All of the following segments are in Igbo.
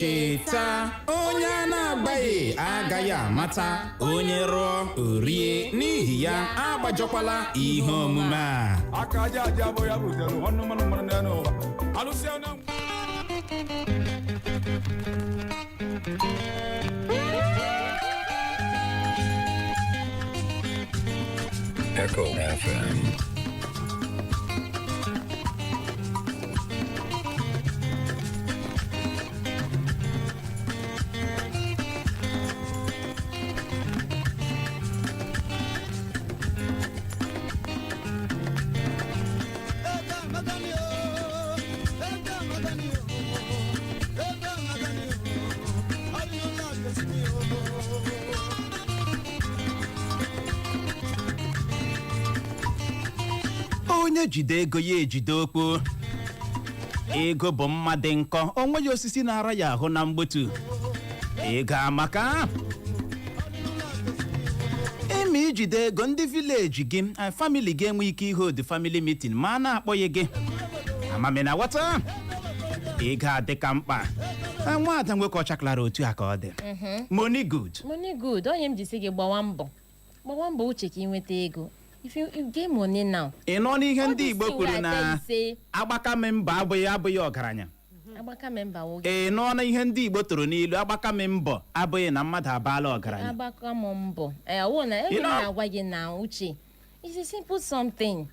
Cheta onye na-agbaghị agaghị amata onye rụọ orie n'ihi ya agbajọkwala ihe omume a. Aka aja aja bụ ya butere ọnụ mmanụ n'ụwa. Alụsịa na Echo FM. Onye jide ego ya ejide okpo. Ego bụ mma dị nkọ, onwe ya osisi na-ara ya ahụ na mgbetu. Ego amaka. Emi ijide ego ndị village gị, family gị enwe ike ihe odi family meeting ma na-akpọghị gị. Amami na wata. Ego adịka mkpa. Nwaada nwekọ chaklara otu a ka ọ dị. Money good. Money good. Onye m jisi gị gbawa mbọ. Gbawa mbọ uche ka ị nweta ego. If you get money now. Ị nọ n'ihe ndị Igbo kwuru na agbaka memba abụghị ọgaranya. Agbaka memba oge. Ị nọ n'ihe ndị Igbo toro n'ilu agbaka memba abụghị na mmadụ abala ọgaranya. Agbaka mbọ. Ọ na ebe na-agwa gị na uche. It's a simple something.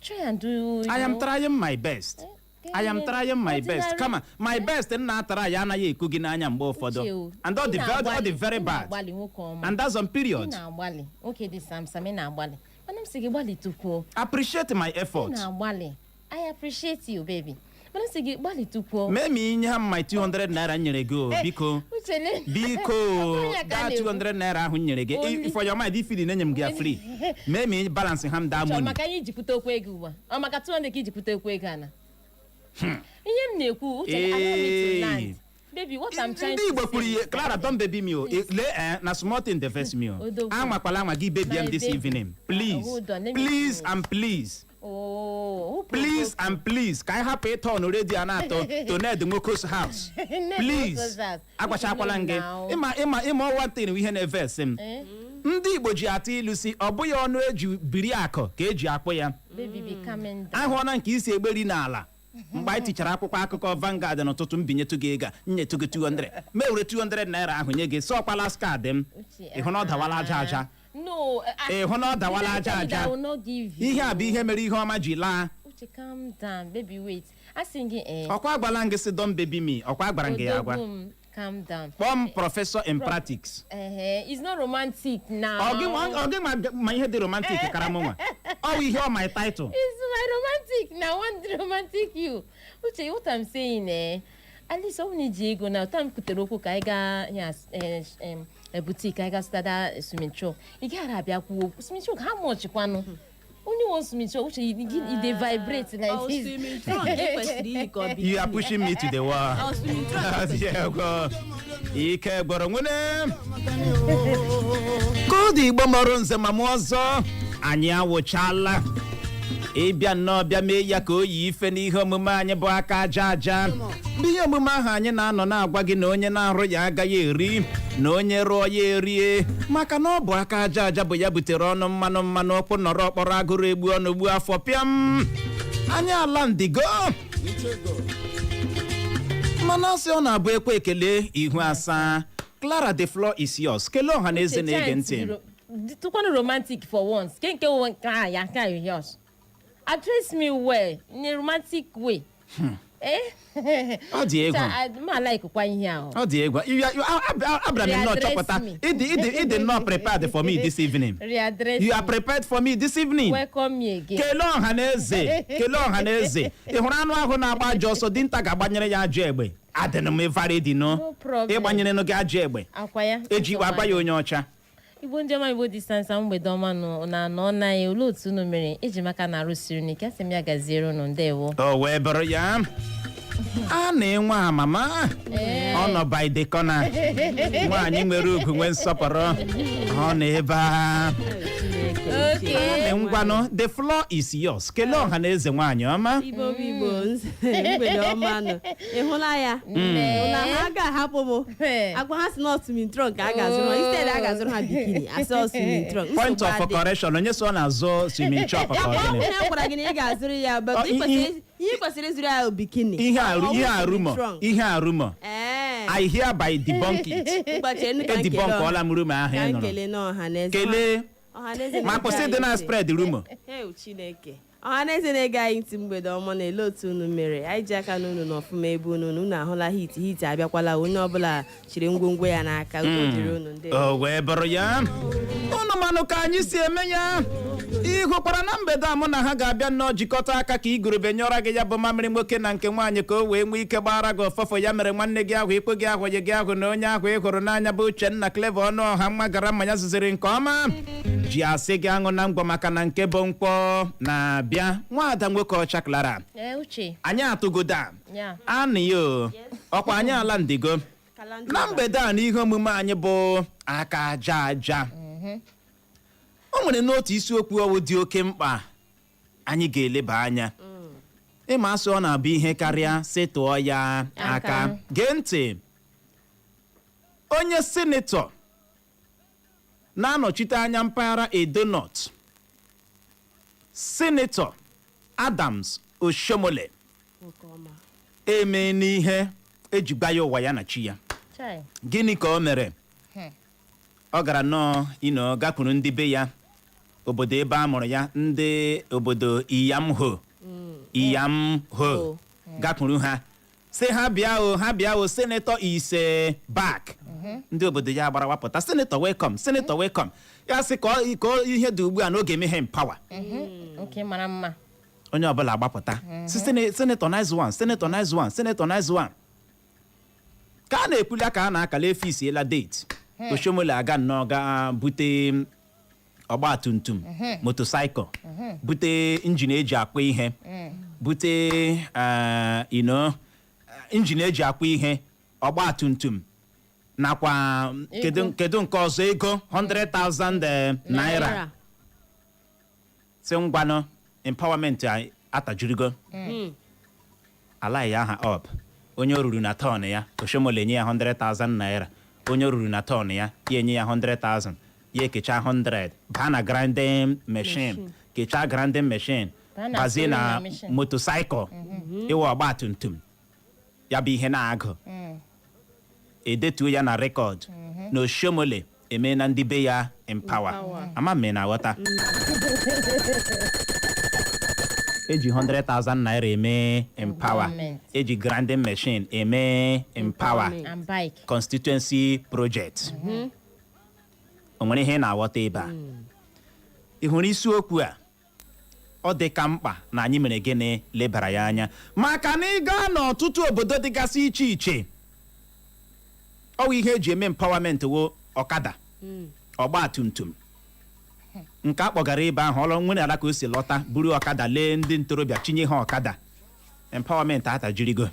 Try and do. I am trying my best. I am trying my best. Come on, my best nna atara ya anaghị ekwu gị n'anya mgbe ụfọdụ. And all the very bad. And that's on period. Na-agbalị. Okay, this Sam na-agbalị. Mana m sị gị gbalịtụkwuo. Appreciate my effort. Na-agbalị. I appreciate you, baby. Mana m sị gị gbalịtụkwuo. Mee m inye ha my 200 naira nyere gị biko. Biko, that 200 naira ahụ nyere gị. For your mind, if you na-enye m gị free. Mee m balance ha m da money. Maka anyị jipụta okwu ego ugbu a. Ọ maka 200 ka ijipụta okwu ego ana. Ihe m na-ekwu uche allow me to land. Baby, what I'm trying to say. Ndị Igbo kwuru Clara, don't baby me. Na small thing the first me. Amakwala anwa gị baby am this evening. Please. Please and please. Oh. Please and please. Ka I hapụ ịtọ on radio na atọ to Ned Nwoko's house. Please. Agwachakwala gị. Ịma one thing we na verse m. Ndị Igbo ji atụ ilu si ọ bụghị ọnụ eji biri akọ ka eji akpụ ya. Baby, be coming down. Ahụọna nke isi egberi n'ala. Mgbe anyị tichara akwụkwọ akụkọ Vanguard n'ụtụtụ m binyetu gị ego nyetu gị 200 ma ewere 200 naira ahụ nye gị sọkwala skaadị m ịhụ na ọ dawala aja aja ịhụ na ọ dawala aja aja ihe a bụ ihe mere ihe ọma ji laa calm down baby wait asị gị ọkwa agbala gị si don baby me ọkwa agbara gị ya agwa calm down kpọm professor in practice it's not romantic now ọ gị ma ihe dị romantic karamụnwa ọ ihe ọ my title it's my romantic now one romantic you uche what I'm saying at least ọ na-eji ego na time kutere okwu ka anyị gaa ya boutique anyị gaa stada sumitro ị gara abịa kwuo sumitro how much kwanu only one sumitro uche it dey vibrate like this you are pushing me to the wall ike gwọrọ nwene koodu Igbo mọrọ nze ma mụ ọzọ anyị awụchala ịbịa nnọọ bịa mee ya ka o yi ife n'ihe omume anyị bụ aka aja aja bụ ihe omume ahụ anyị na-anọ na-agwa gị na onye na-arụ ya agaghị eri na onye rụọ ya erie maka na ọ bụ aka aja aja bụ ya butere ọnụ mmanụ ọkpụ nọrọ ọkpọrọ agụrụ egbu ọnụ gbu afọ pịam anyị ala ndigo mana asị ọ na-abụ ekwe ekele ihu asaa. Clara, the floor is yours. Kelee ọha na eze na-ege ntị. Tukwanụ romantic for once. Nke nwe ya ka yours. Address me well in a romantic way. Ọ dị egwu. Ma like kwa ihe ahụ. Ọ dị egwu. Abraham not chọpụta. Ịdị not prepared for me this evening. You are prepared for me this evening. Welcome me again. Kelee ọha na eze. Kelee ọha na eze. Ị hụrụ anụ ahụ na-agba ajọ ọsọ dinta ga-agbanyere ya ajọ egbe. Adịnụ m ịvarị dị no. Ịgbanyere nụ gị ajọ egbe. Akwa ya. Ejikwa agba ya onye ọcha. Igbo ndị ọma Igbo distance mgbede ọma na anọ na ya ụlọ otu unu mere eji maka na arụsiri n'ike asị m ya gaziere unu ndewo. O wee bụrụ ya. A na-enwe amama ọ nọ by the corner nwaanyị nwere ugwu nwee nsọpụrụ ọ na ebe a Okay. Ngwanụ, the floor is yours. Kelee ọha na eze nwaanyị ọma. Igbo mgbede ọma nọ. Ị hụla ya? Na ha ga-ahapụ m. Agwa ha si na swimming trunk a ga-azụrụ ha. Instead a ga-azụrụ ha bikini. Asị swimming trunk. Point of correction, onye so na-azụ swimming trunk ka ọ gịnị? Onye gwara gị na ị ga-azụrụ ya, but ihe kwesịrị ịzụrụ ya bikini. Ihe arụmọ. I hereby debunk it. Debunk ọla m rumor ahụ ị nụrụ. Kele na ọha na eze. Kelee. Ma kwụsị dị na spread rumor. Chineke. Ọha na eze na-ege anyị ntị mgbede ọma na ele otu unu mere. Anyị ji aka n'unu n'ọfụma ebe unu ahụla hit abịakwala onye ọbụla chiri ngwongwo ya n'aka jiri unu ndị. O wee bụrụ ya. Unu manụ ka anyị si eme ya. Ịhụkwara na mgbede a mụ na ha ga-abịa nnọọ jikọta aka ka igurube nyọrọ gị ya bụ mamịrị nwoke na nke nwaanyị ka o wee nwee ike gbara gị ọfọfọ ya mere nwanne gị ahụ ikpe gị ahụ gị ahụ na onye ahụ ị hụrụ n'anya bụ Uchenna Clever ọnụ ọha mma gara mmanya zuziri nke ọma ji asị gị aṅụ na ngwọ maka na nke bụ mkpọ na-abịa nwaada nwoke ọcha Clara Uche. anyị atụgoda Yeah. anịyo ọkwa anyị ala ndigo na mgbede a n'ihe omume anyị bụ aka aja aja o nwere n'otu isiokwu ọwụ dị oke mkpa anyị ga-eleba anya ịma asị ọ na-abụ ihe karịa setụọ ya aka gee ntị onye senetọ na-anọchite anya mpaghara Edo North senetọ Adams Oshiomhole eme n'ihe eji gba ya ụwa ya na chi ya gịnị ka o mere ọ gara nnọọ gakwuru ndị be ya obodo ebe a mụrụ ya ndị obodo Iyamho gakwuru ha sị ha bịa o senetọ ise back ndị obodo ya gbara wapụta senetọ welcome ya sị ka ihe dị ugbu a n'oge emeghe empower mara mma onye ọbụla agbapụta si senetọ nice one ka a na-ekwuli aka a na-akala efisiela date Oshiomhole aga nnọọ ga bute ogbatumtum motocycle bute injin eji akwa ihe bute injin eji akwa ihe ogbatumtum nakwa kedu nke ọzọ ego 100,000 naira si ngwanụ empowerment atajurigo ala ya aha up onye oruru na ton ya Oshiomhole enye ya 100,000 naira onye oruru na ton ya enye ya 100,000 ya ekecha 100 baa na grinding machine kecha grinding machine bazie na motocycle iwe ogbatumtum ya bụ ihe na-agụ edetuo ya na rekọd na Oshiomhole eme na ndị be ya empower ama mme na aghọta eji 100,000 naira eme empower eji grinding machine eme empower constituency project o nwere ihe na-aghọta ebe a ị hụrụ isiokwu a ọ dị ka mkpa na anyị mere gịnị lebara ya anya maka na ị gaa n'ọtụtụ obodo dịgasị iche iche ọ bụ ihe eji eme empowerment wo ọkada ogbatumtum nke a kpọgara ebe ahụ ọlụ nwere ala ka o si lọta buru ọkada lee ndị ntorobịa chinye ha ọkada empowerment atajirigo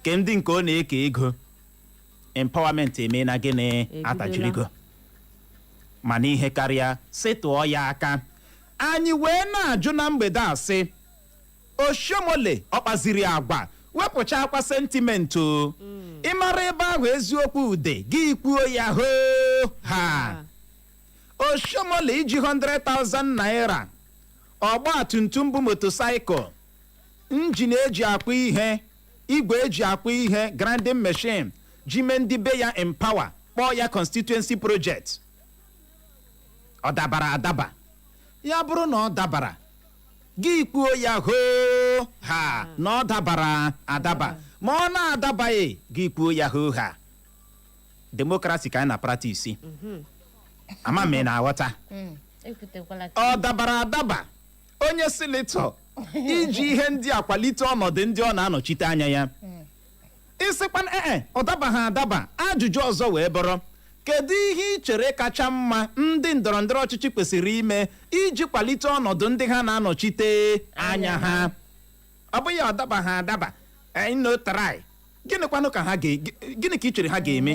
ke ndị nke ọ na-eke ego empowerment eme na gịnị atajirigo mana ihe karịa setụọ ya aka anyị wee na-ajụ na mgbede a sị Oshiomhole ọ kpaziri agwa wepụcha akwa sentiment ịmara ebe ahụ eziokwu ude gị kwuo ya hoo ha Oshiomhole iji 100,000 naira ogbatumtum bụ motocycle injin eji akwa ihe igwe eji akwa ihe grinding machine ji mee ndị be ya empower kpọọ ya constituency project ọ dabara adaba ya bụrụ na ọ dabara gị kwuo ya hoo ha na ọ dabara adaba ma ọ na-adabaghị gị kwuo ya hoo ha demokrasi ka anyị na practice ama mme na-aghọta ọ dabara adaba onye senetọ iji ihe ndị a kwalite ọnọdụ ndị ọ na-anọchite anya ya ịsịkwa ọ dabaghị adaba ajụjụ ọzọ wee bụrụ kedu ihe ị chere kacha mma ndị ndọrọndọrọ ọchịchị kwesịrị ime iji kwalite ọnọdụ ndị ha na-anọchite anya ha ọ bụghị ọ dabaghị adaba try gịnị ka ị chere ha ga-eme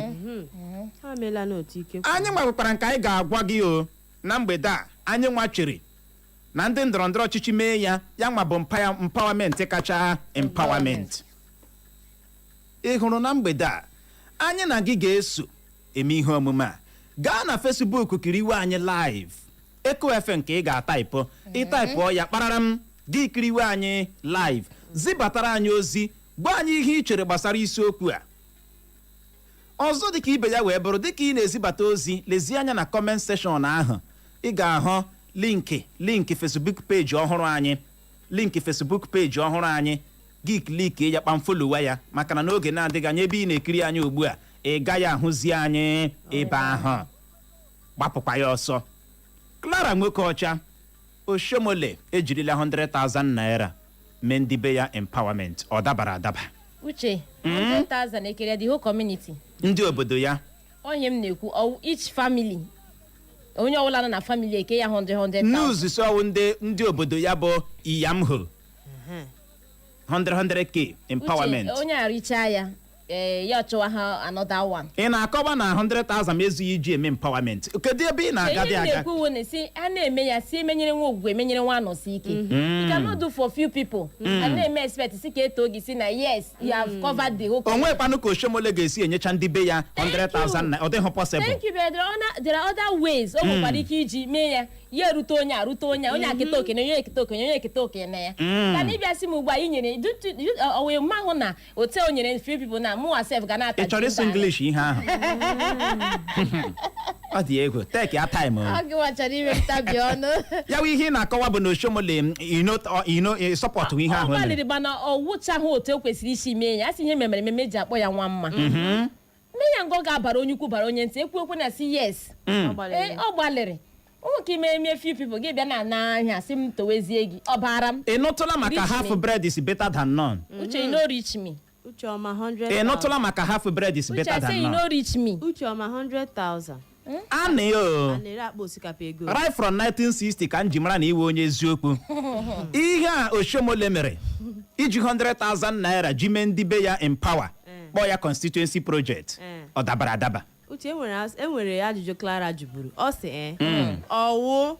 anyị nwekwara nke anyị ga-agwa gị na mgbede a anyị nwa chere na ndị ndọrọndọrọ ọchịchị mee ya nwa bụ empowerment kacha empowerment. Ị hụrụ na mgbede a anyị na gị ga-eso eme ihe omume a. Gaa na Facebook kiriwe anyị live. Eko FM nke ị ga-ataịpụ ịtaịpụọ ya kparara m gị kiriwe anyị live, zibatara anyị ozi, gwa anyị ihe ị chere gbasara isiokwu a. Ọzọ dịka ibe ya wee bụrụ dịka ị na-ezibata ozi, lezie anya na comment section ahụ, ị ga-ahụ linki Facebook page ọhụrụ anyị, linki Facebook page ọhụrụ anyị, gị kliki ya kpamfolowa ya, maka na n'oge na-adịghị anya ebe ị na-ekiri anyị ugbu a ị gaghị ahụzi anyị ebe ahụ. Gbapụkwa ya ọsọ. Clara nwoke ọcha Oshiomhole ejirila 100,000 naira mee ndị be ya empowerment. Ọ dabara adaba. Uche 100,000 ekere the whole community. Ndị obodo ya. Onye m na-ekwu each family. Onye ọbụla nọ na family eke ya 100,000. News so ndị obodo ya bụ ISIOKWU 100k empowerment. Uche onye aricha ya ya chọwa ha another one. Ị na-akọwa na 100,000 ezughị iji eme empowerment. Kedu ebe ị na-aga dị aga? na-ekwu na si a na-eme ya si emenyere nwa ogwugwe emenyere nwa anọsi ike. You cannot do for few people. A na-eme expect si ka eto gị si na yes you have covered the whole. Onwe kwanụ ka Oshiomhole ga-esi enyecha ndị be ya 100,000 na ọ dịghị possible. Thank you, but there are other ways. O nwekwara ike iji mee ya ya erute onye akịta okene onye eketa okene onye eketa okene ya. Ka na ịbịa si m ugbu a inyere owe mahụ na ote o nyere few people na mụ asef ga na-ata. Ị chọrọ ịsụ English ihe ahụ? Ọ dị egwu. Take your time. Ọ gị wachara ime ntabi ọnụ. Ya ihe ị na-akọwa bụ na Oshiomhole support ihe ahụ. Ọ gbalịrị mana ọ wụchaghị otu o kwesịrị isi mee ya. Asị ihe memere ji akpọ ya nwa mma. Mee ya ngọ ga-abara onye ukwu bara onye ntị ekwu na si yes. Ọ gbalịrị. Nwoke ime few people gị bịa na n'ahịa sị m towezie gị ọ bara m. Ị nụtụla maka half bread is better than none. Uche you no reach me. Ucheọma 100,000. Ị nụtụla maka half bread is better than Uche say you none. no reach me. Ucheọma 100,000. Anị o. Na-ere akpa osikapa ego. Right from 1960 ka m ji mara na iwe onye eziokwu. Ihe a Oshiomhole mere iji 100,000 naira ji mee ndị be ya empower kpọọ ya constituency project. Ọ dabara adaba. Uche enwere ajụjụ Clara jụburu. Ọ sị ọwụ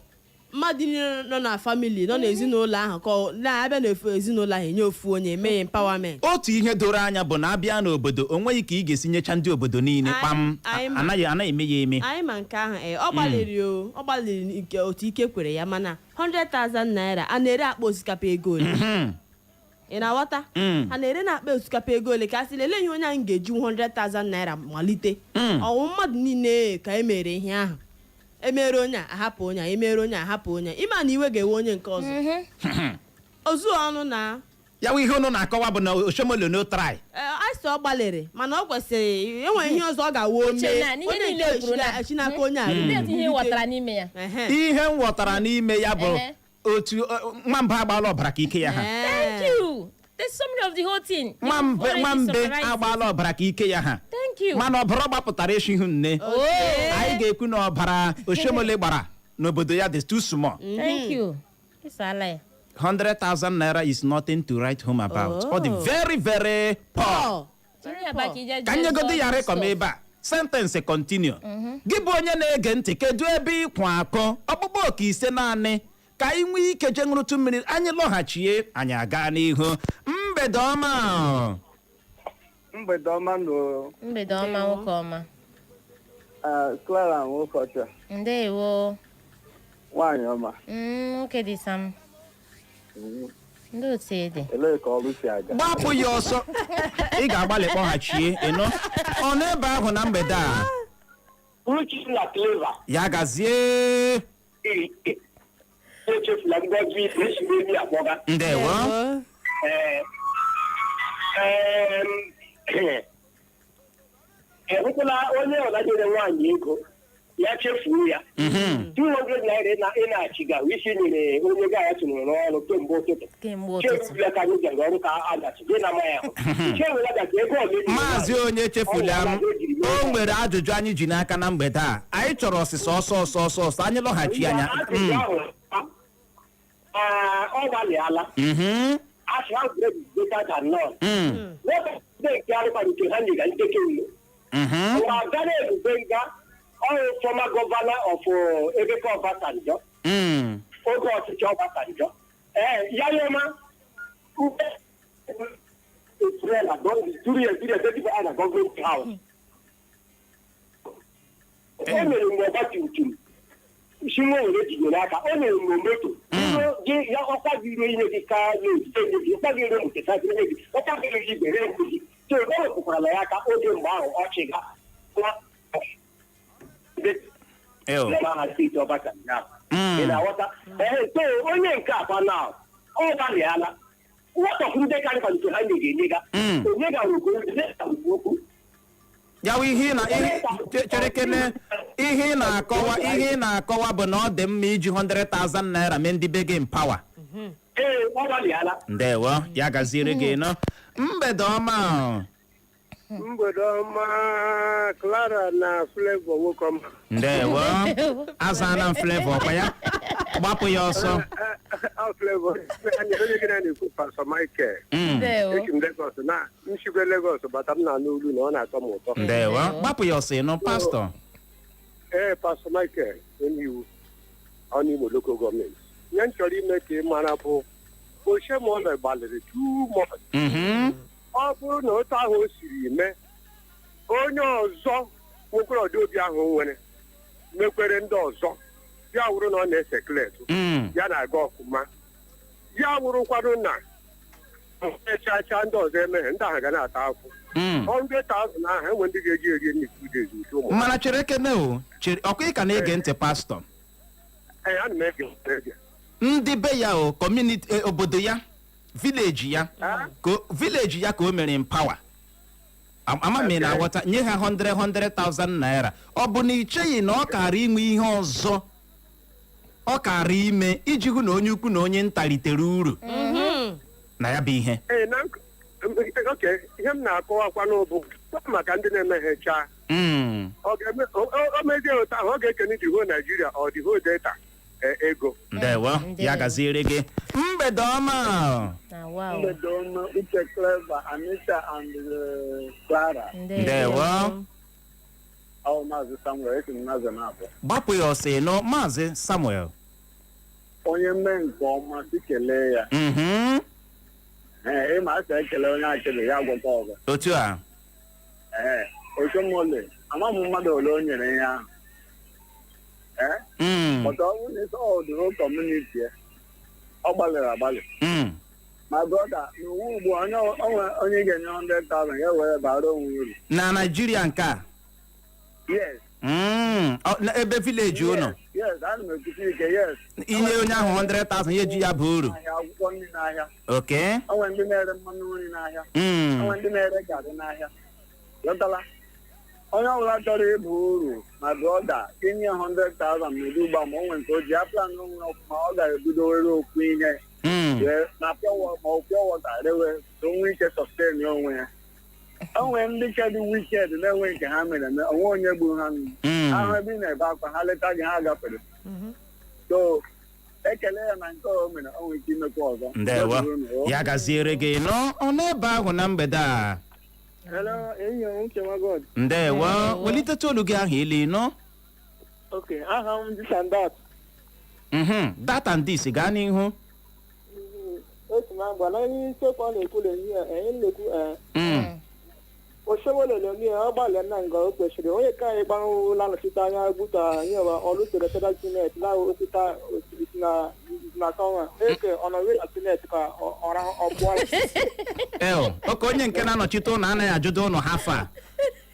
mmadụ nọ na family nọ n'ezinụlọ ahụ ka na-abịa n'ofu ezinụlọ ahụ enye ofu onye eme empowerment. Otu ihe doro anya bụ na abịa n'obodo o nweghị ka ị ga-esi nyecha ndị obodo niile kpam anaghị eme ya eme. Anyị ma nke ahụ ọ gbalịrị nke otu ike kwere ya mana 100,000 naira a na-ere akpa osikapa ego ole. Ị na-aghọta? Ha na-ere na akpa osikapa ego ole ka a sị lelee ihe onye anyị ga-eji 100,000 naira malite. Ọwụ mmadụ niile ka emere ihe ahụ. Emere onye a ahapụ onye a emere onye a ahapụ onye ịma na iwe ga-ewe onye nke ọzọ. Ozu ọnụ na ya ihe unu na-akọwa bụ na Oshiomhole no try. Asị ọ gbalịrị mana ọ kwesịrị enwere ihe ọzọ ọ ga-awo mee. Onye niile kwuru na Chineke onye a ihe ghọtara n'ime ya. Ihe m ghọtara n'ime ya bụ otu nwamba agbaala ọbara ka ike ya ha. Thank you. There's summary of the whole thing. Nwambe agbaala ọbara ka ike ya ha. Thank you. Mana ọbara gbapụtara eshi ihu nne. Anyị ga-ekwu na ọbara Oshiomhole gbara n'obodo ya dị too small. Thank you. It's a lie. 100,000 naira is nothing to write home about. Ọ dị very very poor. Ka nyegodi ya rekọm ebe a. Sentence continue. Gị bụ onye na-ege ntị kedu ebe ịkwa akọ ọkpụkpọ oke ise naanị ka anyị nwee ike je ṅụrụtụ mmiri anyị lọghachie anyị aga n'ihu. Mgbede ọma. Mgbede ọma no. Mgbede ọma nwoke ọma. Clara nwoke ọcha. Ndewo. Nwaanyị ọma. Nwoke dị sam. Ndị otu ede. Elee ka ọrụ si aga? Gbapụ ya ọsọ. Ị ga-agbalị kpọghachie ịnụ. Ọ n'ebe ahụ na mgbede a. Uruchi na Clara. Ya gazie. Echefula ngọzi esi n'elu akpọga. Ndewo. Ekwukwala onye ọlajere nwaanyị ego ya chefuo ya 200 naira ị na-achịga isi nyere onye ga ya tụrụ n'ọrụ kemgbe ụtụtụ chefu ya ka anyị bịara ọrụ ka a gachi dị na maya ahụ Maazị onye chefula m o nwere ajụjụ anyị ji n'aka na mgbede a anyị chọrọ ọsịsa ọsọ anyị lọghachi anya ọ gbalịala asị ha gwere better than none nke arụkwa nke ha nyega ndeke ule mgbe agara ebube nga former governor of Ebeke Obasanjo. Oge ọchịchị Obasanjo. Yayoma Israel during a government house. O mere mgbe ọgbatumtum isi nwa were jinyere aka o mere mgbe moto ya ọkwagiro ihe gị ka ọkwagiro mụtesaziri gị ọkwagiro gị bere nkuzi so o wepụkwara ya aka oge mgbe ahụ ọchị ga ha steeti Ọbasanjo ị na-aghọta so onye nke akwa na ọ gbalịala nwatọkwu ndị karịkwa nke ha na-enye onye ga-arụkwu okwu ya bụ ihe cherekene ihe ị na-akọwa bụ na ọ dị mma iji 100,000 naira mee ndị be gị mpawa. Ọ gbalịala. Ndewo ya gaziere gị nọ mgbede ọma Clara na Flavor nwoke ọma. Ndewo azana m Flavor ọkwa ya gbapụ ya ọsọ. Flavor onye gị na-ekwu Pastor Michael. Eki m Lagos na nchigwe Lagos bata m na n'olu na ọ na-atọ m ụtọ. Ndewo gbapụ ya ọsọ ịnụ pastọ. Pastor Michael onye iwu ọnụ Igbo local gọọmenti ihe m chọrọ ime ka ị mara bụ Oshiomhole gbalịrị too much. Ọ bụrụ na otu ahụ o siri mee onye ọzọ nwokorọdị obi ahụ nwere mekwere ndị ọzọ ya wụrụ na ọ na-ese kleetụ ya na-aga ọfụma ya wụrụkwanụ na echacha ndị ọzọ emeghe ndị ahụ ga na-ata afụ 100,000 ahụ enwe ndị ga-eji eri nnukwu days nke ụmụ mana chere ekene ọkwa ị ka na-ege ntị pastọ ana m ege ndị be ya kọmuniti obodo ya vileji ya ka o mere mpawa ama m na-aghọta nye ha 100,000 naira ọ bụ na ị cheghị na ọ kara inwe ihe ọzọ ọ kara ime iji hụ na onye ukwu na onye nta ritere uru na ya bụ ihe ihe m na-akọwakwa n'ụbụ maka ndị na-emeghecha o mezie otu ahụ ọ ga-ekene diho Naijiria ọ diho data ego. Ndewo ya gaziere gị mgbede ọma mgbede ọma Uche Clever Anita and Clara. Ndewo Maazị Samuel esi m Naza na-abụ gbapụ ya ọsọ ịnụ Maazị Samuel onye mee nke ọma si kelee ya ịma asị ekele onye achịrị ya gwọta ọgọ otu a Oshiomhole ama m mmadụ ole o nyere ihe ahụ but ọ bụrụ na ịsọ ọdụrụ kọmuniti ya ọ gbalịrị agbalị ma brọda n'uwe ugbu onye ga-enye 100,000 ya were bara onwe uru na Naịjirịa nke a yes ebe vileji ụnọ yes ana m ekwusi ike yes inye onye ahụ 100,000 ya eji ya bụ uru akwụkwọ nri n'ahịa oke onwe ndị na-ere mmanụ nri n'ahịa onwe ndị na-ere garị n'ahịa lọtala onye ọbụla chọrọ ịbụ uru ma brọda inye 100,000 n'ụdị ụgba ma o nwere nke o ji ya plan onwe ọfụma ọ ga-ebido were okwu ihe na pure water rewe onwe ike sustain onwe ya onwe ndị kedụ wiked na-enwe nke ha mere eme onwe onye gburu ha ahụ ebe ị na-ebe akwa ha leta gị ha gafere so ekele ya na nke o mere o nwere ike imekwa ọzọ. Ndewo ya gaziere gị nọ n'ebe ahụ na mgbede a. Hello, enyi m Uche Magod. Ndewo weliteta olu gị ahụ ili nọ. Okay, aha m this and that. That and this gaa n'ihu. Otu m agba na onye isi okwu ọ na-ekwu na-ekwu Oshiomhole na-eme ọ gbalịa na nga o kwesịrị onye ka anyị gbanwụla nọchite anya buta anyị ọrụ usoro federal senate na osita osisi na kọnwa eke ọnọdụ na senate ka ọra ọgbụọla oke onye nke na-anọchite ụlọ anaghị ajụdo ụlọ ha fa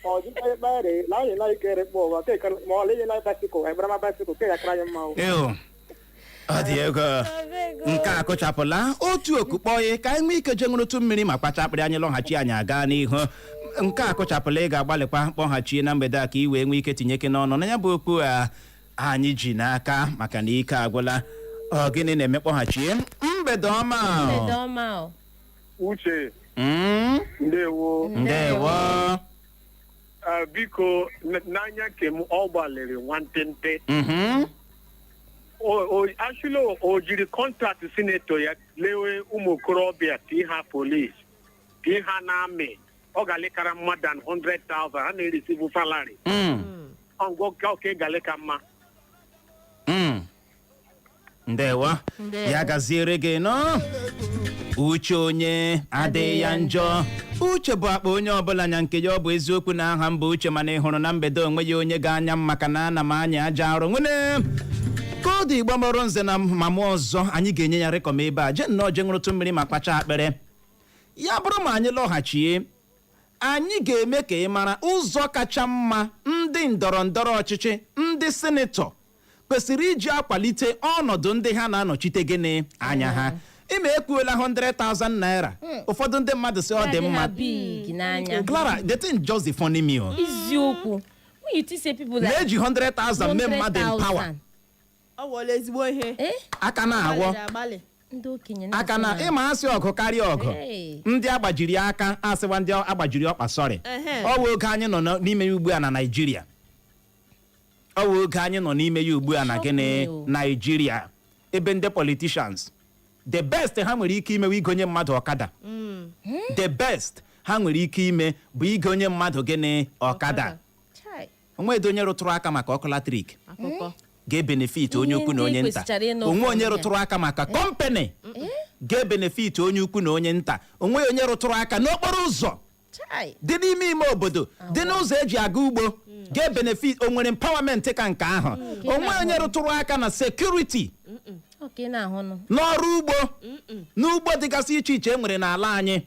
ọ dịkarị kpagharị na anyị na-ekere kpọ ụwa ma ọ lenye na basikụl ebrama basikụl ke ya kara anyị mma ọ dị ego nke a kụchapụla otu okukpọghị ka anyị nwee ike je ṅụrụtụ mmiri ma kpacha akpịrị anyị lọghachi anyị aga n'ihu nke a kụchapụla ị ga-agbalịkwa kpọghachi na mgbede a ka ị wee nwee ike tinyeke n'ọnụ na ya bụ okwu a anyị ji n'aka maka na ike agwụla ọ gịnị na-eme kpọghachi mgbede ọma Uche ndewo biko n'anya nke m ọ gbalịrị nwantịntị actually o jiri kọntraktị sinetọ ya lewe ụmụ okorobịa ha polisi ha na-amị ọ ga-alịkara mmadụ 100,000 ha na-eresivu salari oke gale ka mma. Ndewo ya gaziere gị no uche onye adịghị ya njọ uche bụ akpa onye ọbụla nya nke ya ọ bụ eziokwu na aha mba uche mana ị hụrụ na mgbede onwe ya onye ga-anya m maka na ana m anya aja arụ nwene koodu igbo mụrụ nze na mamụ ọzọ anyị ga-enye ya rekọm ebe a je nnọọ je ṅụrụtụ mmiri ma kpacha akpere ya bụrụ ma anyị lọghachie anyị ga-eme ka ị mara ụzọ kacha mma ndị ndọrọ ndọrọ ọchịchị ndị senetọ kwesịrị iji akwalite ọnọdụ ndị ha na-anọchite gịnị anya ha ime ekwuola 100,000 naira ụfọdụ ndị mmadụ sị ọ dị mma Clara the thing just the funny me eziokwu na-eji 100,000 mee mmadụ in power ọ wọla ezigbo ihe aka na-agwọ aka na ịma asị ọgụ karịa ọgụ ndị agbajiri aka asịwa ndị agbajiri ọkpa sọrị ọ wụ oge anyị nọ n'ime ya ugbu a na Naịjirịa ọ wụ oge anyị nọ n'ime ya ugbu a na gịnị Naịjirịa ebe ndị politicians the best ha nwere ike ime igonye mmadụ ọkada the best ha nwere ike ime bụ igonye mmadụ gịnị ọkada onwedo onye rụtụrụ aka maka ọkụ latrik ga-ebenefit onye ukwu na onye nta onwe onye rụtụrụ aka maka kọmpanị ga-ebenefit onye ukwu na onye nta onwe onye rụtụrụ aka n'okporo ụzọ dị n'ime ime obodo dị n'ụzọ eji aga ugbo ga-ebenefit o nwere empowerment ka nke ahụ onwe onye rụtụrụ aka na security n'ọrụ ugbo n'ugbo dịgasị iche iche e nwere n'ala anyị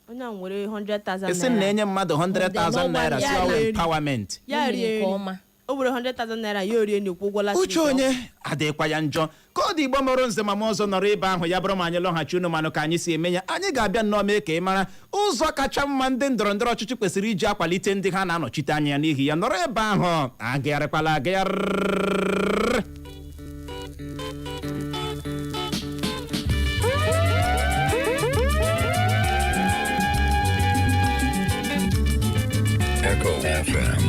onye nwere 100,000 esi na-enye mmadụ 100,000 naira si ọwa empowerment o nwere 100,000 naira ya orie n'okwu ụgwọ latrik uche onye adịkwa ya njọ koodu igbo mụrụ nze mama ọzọ nọrọ ebe ahụ ya bụrụ ma anyị lọghachi unu manụ ka anyị si eme ya anyị ga-abịa nnọọ mee ka ị mara ụzọ kacha mma ndị ndọrọ ndọrọ ọchịchị kwesịrị iji akwalite ndị ha na-anọchite anya ya n'ihi ya nọrọ ebe ahụ agagharịkwala agagharị Echo FM.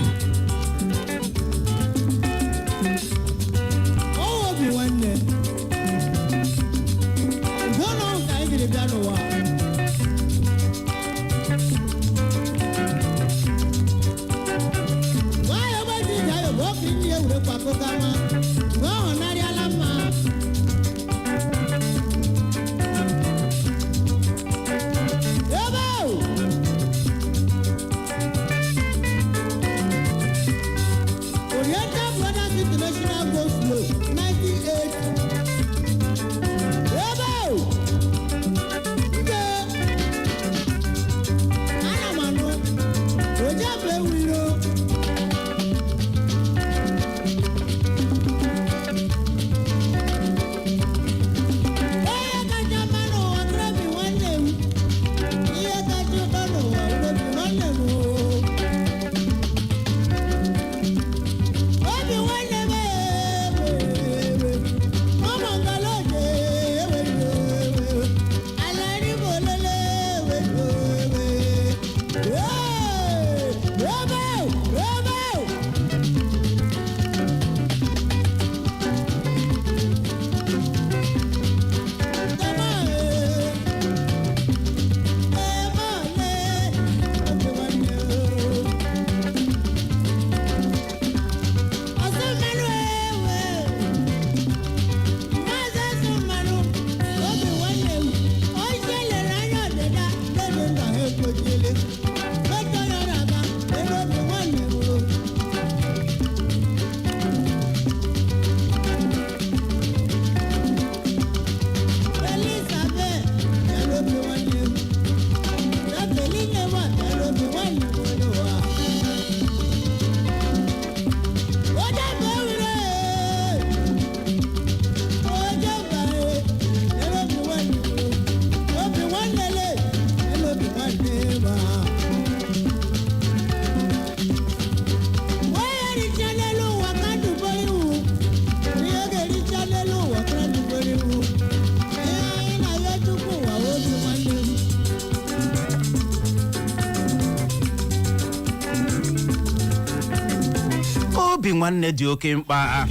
obi nwanne dị oke mkpa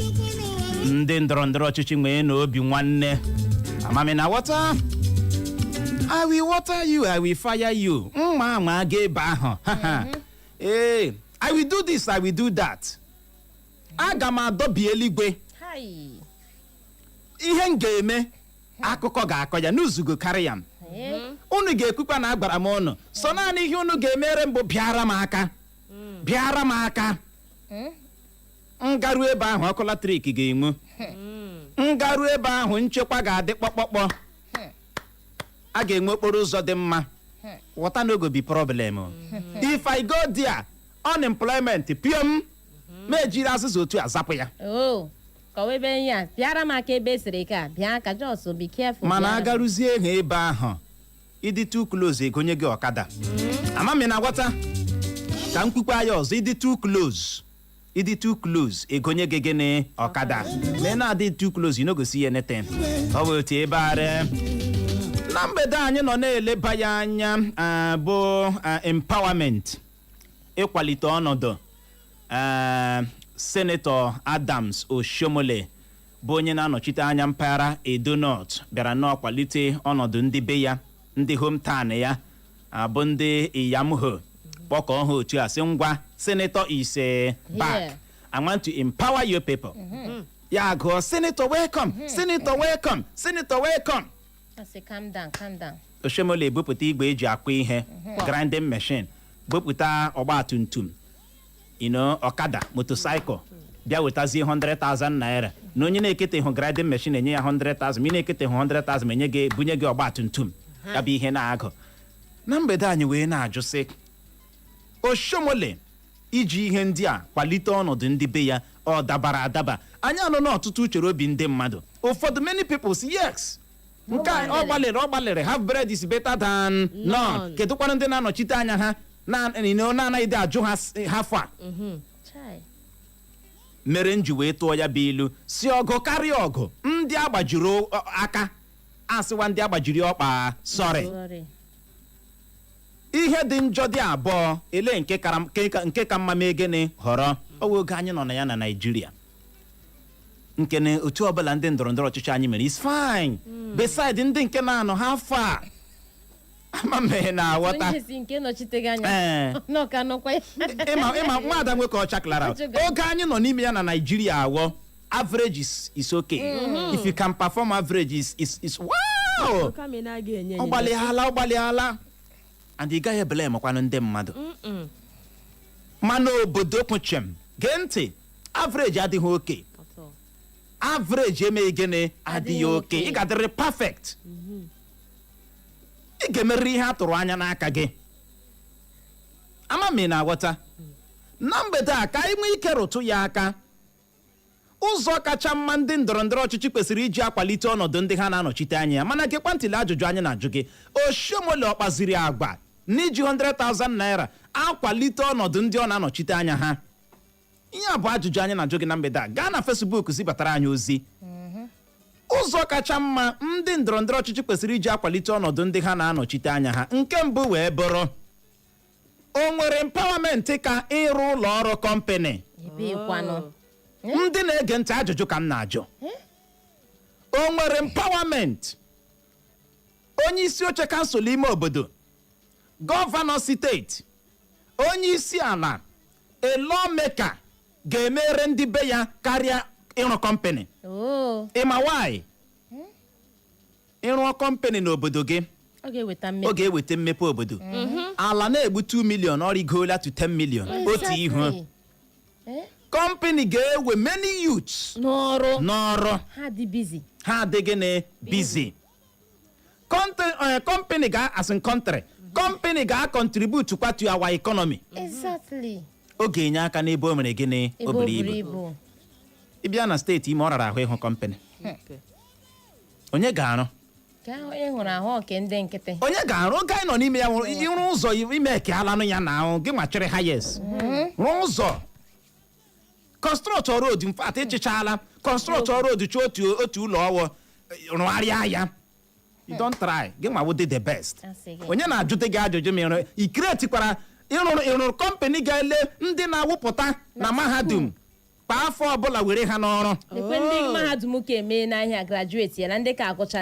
ndị ndọrọ ndọrọ ọchịchị nwee na obi nwanne amami na water I will water you, I will fire you mma ga ebe ahụ ee I will do this, I will do that. Aga m adọbi eluigwe ihe m ga-eme akụkọ ga-akọ ya n'uzugo karịa m. Unu ga-ekwukwa na agbara m unu so naanị ihe unu ga-emere m bụ bịara m aka ngaru ebe ahụ ọkụ latrik ga-enwu ngaru ebe ahụ nchekwa ga-adị kpọkpọkpọ a ga-enwe okporo ụzọ dị mma water no go be problem. If I go there unemployment piom ma ejiri asụsụ otu azapụ ya kọwebe ya bịara m aka ebe esiri ka bịa ka just be careful mana agaruzie ha ebe ahụ ịdị too close egonye gị ọkada amami na gwata ka mkpukpe anya ọzọ ịdị too close egonye gị gịnị ọkada ma na-adị too close you no go see anything. Ọ bụ otu ebe are na mgbede anyị nọ na-eleba ya anya bụ empowerment ịkwalite ọnọdụ Senator Adams Oshiomhole bụ onye na-anọchite anya mpaghara Edo North bịara n'ọkwalite ọnọdụ ndị be ya ndị hometown ya bụ ndị Iyamho kpọkọọ ha otu a sị ngwa Senator is back. I want to empower your people. Ya gụọ Senator welcome, Senator welcome, Senator welcome. Calm down. Oshiomhole ebupụta igwe eji akwa ihe grinding machine bupụta ogbatumtum ọkada motorcycle bịa wetazie 100,000 naira na onye na-ekete hụ grinding machine enye ya 100,000 ma ị na-ekete hụ 100,000 bunye gị ogbatumtum ya bụ ihe na-agụ. Na mgbede anyị wee na-ajụ sị Oshiomhole iji ihe ndị a kwalite ọnọdụ ndị be ya ọ dabara adaba. Anyị anụ n'ọtụtụ uchere obi ndị mmadụ ụfọdụ many people say yes nke ọ gbalịrị half bread is better than none. Kedụkwanụ ndị na-anọchite anya ha na-anaghịdị ajụ ha hafọ a mere nji wee tụọ ya bụ ilu si ọgụ karịa ọgụ ndị agbajiri aka asịwa ndị agbajiri ọkpa sorry. Ihe dị njọ dị abụọ ele nke ka mma mee gịnị họrọ owe oge anyị nọ na ya na Naịjirịa nke na otu ọbụla ndị ndọrọndọrọ ọchịchị anyị mere is fine beside ndị nke na-anọ ha afọ a amameghe na-aghọta ịma nwaada nwe ka ọ chaklara oge anyị nọ n'ime ya na Naịjirịa awọ average is okay. If you can perform average is wow ọgbalịala and ị gaghị ebele makwanụ ndị mmadụ mana obodo kwuchem gee ntị average adịghị oke average emeghị gịnị adịghị oke ị ga-adịrị perfect ị ga-emerịrị ihe a tụrụ anya n'aka gị amami na-aghọta na mgbede a ka anyị nwee ike rụtụ ya aka ụzọ kacha mma ndị ndọrọndọrọ ọchịchị kwesịrị iji akwalite ọnọdụ ndị ha na-anọchite anya ya mana gị kwantịle ajụjụ anyị na-ajụ gị Oshiomhole ọ kpaziri agwa n'iji 100,000 naira akwalite ọnọdụ ndị ọ na-anọchite anya ha? Ihe a bụ ajụjụ anyị na-ajụ gị na mgbede a. Gaa na Facebook zibatara anyị ozi ụzọ kacha mma ndị ndọrọndọrọ ọchịchị kwesịrị iji akwalite ọnọdụ ndị ha na-anọchite anya ha. Nke mbụ wee bụrụ o nwere empowerment ka ịrụ ụlọ ọrụ kọmpanị. Ndị na-ege ntị ajụjụ ka m na-ajụ. O nwere empowerment onye isi oche kansụl ime obodo, gọvanọ steeti, onye isi ala, a lawmaker ga-emere ndị be ya karịa ịrụ kọmpanị. Ịma why? Ịrụ kọmpanị n'obodo gị ọ ga-eweta mmepe obodo. Ala na-egbu 2 million ọrịgola to 10 million otu ihu. Company ga-ewe many youths n'ọrụ ha dị gịnị busy. Company as in country, company ga-contribute kwa to our economy. Exactly. Ọ ga-enye aka n'ebe o mere gịnị o buru ibu. Ịbịa na steeti ime ọ rara ahụ ịhụ company. Onye ga-arụ? Onye ga-arụ? Oge anyị nọ n'ime ya ịrụ ụzọ ime ka alanụ ya na ahụ gị nwachiri hayes rụọ ụzọ. Construction road, in fact, echichala construction road chu otu ụlọ ọwụ rụgharịa ya. You don't try. Gị nwa wụ the best. Onye na-ajụte gị ajụjụ mere i kretikwara ịrụrụ company ga-ele ndị na-awụpụta na mahadum kwa afọ ọbụla were ha n'ọrụ. Ekwe ndị mahadum ka eme n'ahịa graduate ya na ndị ka agụcha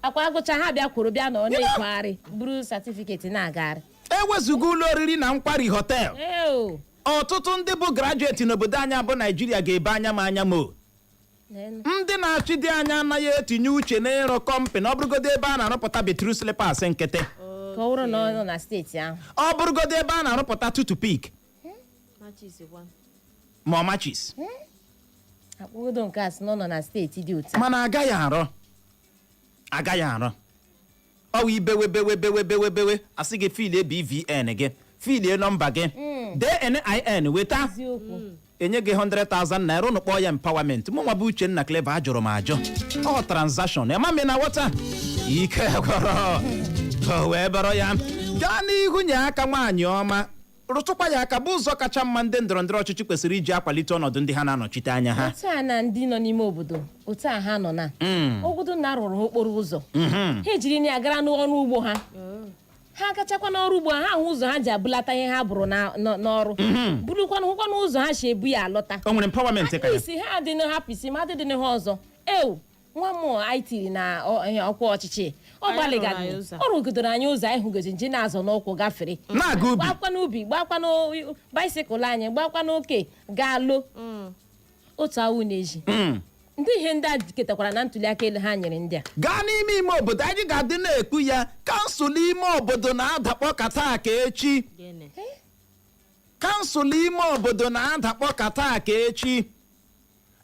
akwa agụcha ha bịa kwuru bịa na ọ na-ekwagharị buru certificate na-agagharị. Ewezuga ụlọ oriri na nkwari hotel. ọtụtụ ndị bụ graduate n'obodo anya bụ Naijiria ga-ebe anya m anya mo ndị na-achị dị anya anaghị etinye uche n'ịrụ kọmpanị ọ bụrụgodo ebe a na-arụpụta betru slippers nkịtị ka ọ bụrụ na ọ nọ na steeti ahụ ọ bụrụgodo ebe a na-arụpụta tutupik ma ọ machis akpụgodo nke a sị na ọ nọ na steeti dị otu mana agaghị arụ ọwụ ibewe asị gị filie BVN gị filie nọmba gị dee NIN weta enye gị 100,000 naira ụnụ kpọọ ya empowerment mụ nwa bụ Uchenna Clever ajụrụ m ajụ ọ transaction amami na wọta ike gwọrọ o wee bọrọ ya gaa n'ihu nye aka nwaanyị ọma rụtụkwa ya aka bụ ụzọ kacha mma ndị ndọrọndọrọ ọchịchị kwesịrị iji akwalite ọnọdụ ndị ha na-anọchite anya ha otu a na ndị nọ n'ime obodo otu a ha nọ na obodo na-arụrụ ha okporo ụzọ ha ejiri na ya gara n'ọrụ ugbo ha kachakwa n'ọrụ ugbo ha ahụ ụzọ ha ji abụlata ihe ha bụrụ n'ọrụ burukwana hụkwana ụzọ ha si ebu ya alọta o nwere empowerment ka ya isi ha dị hapụ isi ma dị ha ọzọ nwa m anyị tiri na ọkwa ọchịchị ọ gbalịgadị ọ rụgidoro anyị ụzọ anyị hụgozi nje na-azọ n'ụkwụ gafere na-aga ubi gbakwa n'ubi gbakwa n'baisikụl anyị gbakwa n'oke gaa lo otu awụ na-eji ndị ihe ndị a ketakwara na ntụliaka elu ha nyere ndị a gaa n'ime ime obodo anyị ga-adị na-ekwu ya kansụl ime obodo na-adakpọ kata ka echi kansụl ime obodo na-adakpọ kata ka echi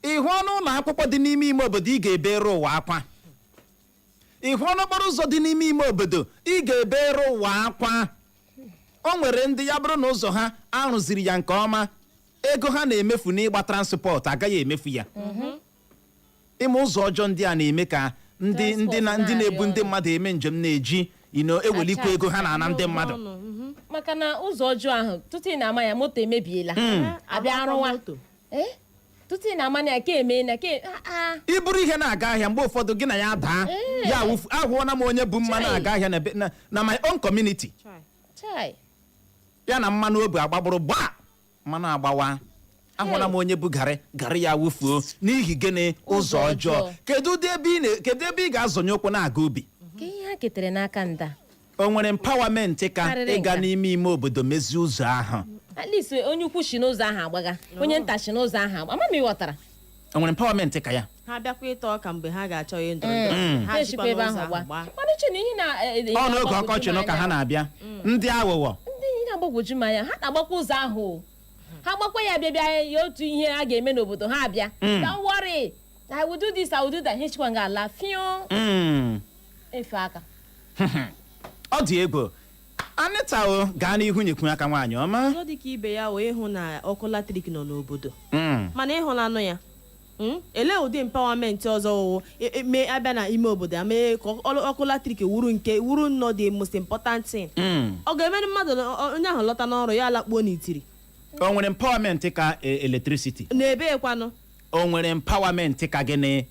ịhụ ọnụ ụlọ akwụkwọ dị n'ime ime obodo ị ga-ebere ụwa akwa ịhụ ọnụ okporo ụzọ dị n'ime ime obodo ị ga-ebere ụwa akwa o nwere ndị ya bụrụ na ụzọ ha arụziri ya nke ọma ego ha na-emefu n'ịgba transport agaghị emefu ya ime ụzọ ọjọọ ndị a na-eme ka ndị na-ebu ndị mmadụ eme njem na-eji ewelikwa ego ha na-ana ndị mmadụ maka na ụzọ ọjọọ ahụ tutu ị na-ama ya moto emebiela abịa arụwa tutu ị na-ama ya ka eme na iburu ihe na-aga ahịa mgbe ụfọdụ gị na ya daa ya ahụọna m onye bụ mmanụ aga ahịa na my own community ya na mmanụ obi agbagburu gbaa mmanụ agbawa ahụla m onye bụ garị ya wufuo n'ihi gịnị ụzọ ọjọọ kedu ebe ị ga-azọnye ụkwụ na-aga ubi ihe ha ketere n'aka nda o nwere empowerment ka ịga n'ime ime obodo mezie ụzọ ahụ at least onye ukwu si n'ụzọ ahụ agbaga onye nta si n'ụzọ ahụ agba ama m ịghọtara o nwere empowerment ka ya ha bịakwa ịta ọka mgbe ha ga-achọ ihe ndọrọndọrọ ha ejikwa ebe ahụ gba mana iche na ihe ọ n'oge ọkọchị ka ha na-abịa ndị aghụghọ ndị ihe na-agbagwoju m anya ha na-agbakwa ụzọ ahụ ha gbakwa ya bịa ya otu ihe a ga-eme n'obodo ha abịa don't worry I will do this I will do that hechikwa nga ala fio efe aka ọ dị egwu Anita gaa n'ihu nyekwu aka nwaanyị ọma ụzọ dịka ibe ya wee hụ na ọkụ latrik nọ n'obodo mana ịhụlanụ ya ele ụdị empowerment ọzọ mee abịa na ime obodo ya mee ka ọkụ latrik wuru nnọọ the most important thing ọ ga-emere mmadụ onye ahụ lọta n'ọrụ ya alakpuo n'itiri o nwere empowerment ka electricity na-ebe ekwanụ o nwere empowerment ka gịnị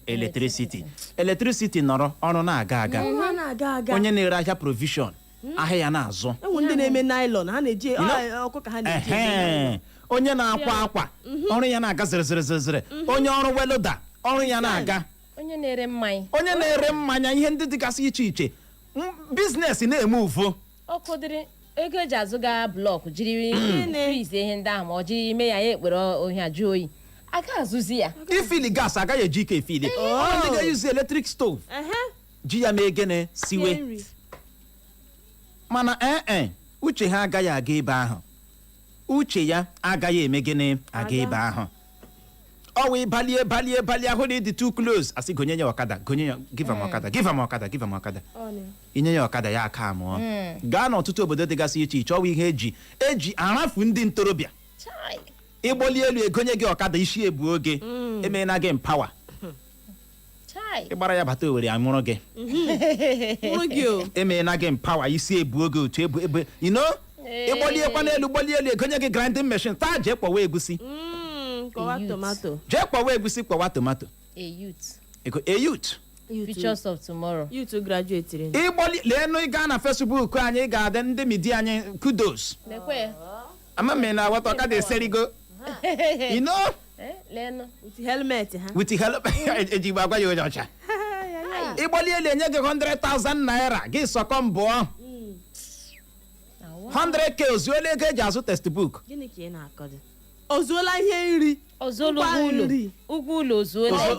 electricity nọrọ ọrụ na-aga onye na-ere ahịa provision ahịa ya na-azụ enwe ndị na-eme nylon ha na-eji ọkụ ka ha na-eji onye na-akwa akwa ọrụ ya na-aga zịrịzịrịzịrị onye ọrụ weloda ọrụ ya na-aga onye na-ere mmanya ihe ndị dịgasị iche iche biznes na-eme uvo ọkụ dịrị ego eji azụga blọkụ jiri frize ihe ndị ahụ ma ọ jiri mee ya ekpere ohi ajụ oyi aga azụzi ya ifili gas agaghị eji ike efili ọ ndị ga-eyuzi eletrik stove ji ya mee gịnị siwe mana uche ha agaghị aga ebe ahụ uche ya agaghị eme gịnị aga ebe ahụ ọ wee balie ahụ na ịdị too close asị gonye ya ọkada give am ọkada inye ya ọkada ya aka amụọ gaa n'ọtụtụ obodo dịgasị iche iche ọwa ihe eji arafu ndị ntorobịa ịgboli elu egonye gị ọkada isi egbu oge emeela gị mpawa ịgbara ya bata Owere amụrụ gị emeela gị mpawa isi egbu oge otu ebe ịgboliekwa n'elu gbolie elu egonye gị grinding machine taa jee kpọwa egusi jee kpọwa egusi kpọwa tomato a youth futures of tomorrow youth graduate leenụ ịga na Facebook anyị ga-adị ndị midia anyị kudos ama m na wata ọkada eserigo with helmet ejigbo agwa ya onye ọcha ịgboli elu enye gị 100,000 naira gị sọkọ mbụọ 100k ozuola ego eji azụ textbook. Gịnị ka ị na-akọdị? Ozuola ihe nri. Ozuola ụgwọ ụlọ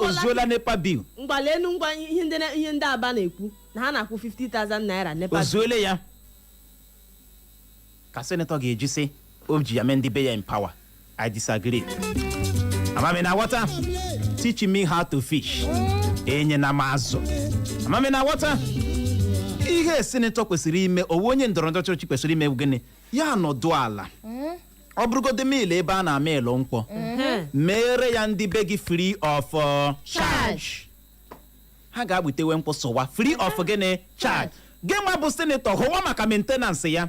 ozuola NEPA bill. Mgbalenu ngwa ihe ndị Aba na-ekwu na ha na-akwụ 50,000 naira NEPA bill. Ozuola ya. Ka senator ga-eji sị o ji ya mee ndị be ya in power. I disagree. Amami na water, teach me how to fish. Enye na mazụ. Amami na water, ihe senator kwesịrị ime, onye ndọrọndọrọ ọchịchị kwesịrị ime gịnị? Ya nọdụ ala. Ọ bụrụgodị meal ebe a na-ama elo mkpọ. Mere ya ndị be gị free of charge. Ha ga-agbutewe mkpọ sọwa free of gịnị? Charge. Gịnwa bụ senator hụwa maka maintenance ya.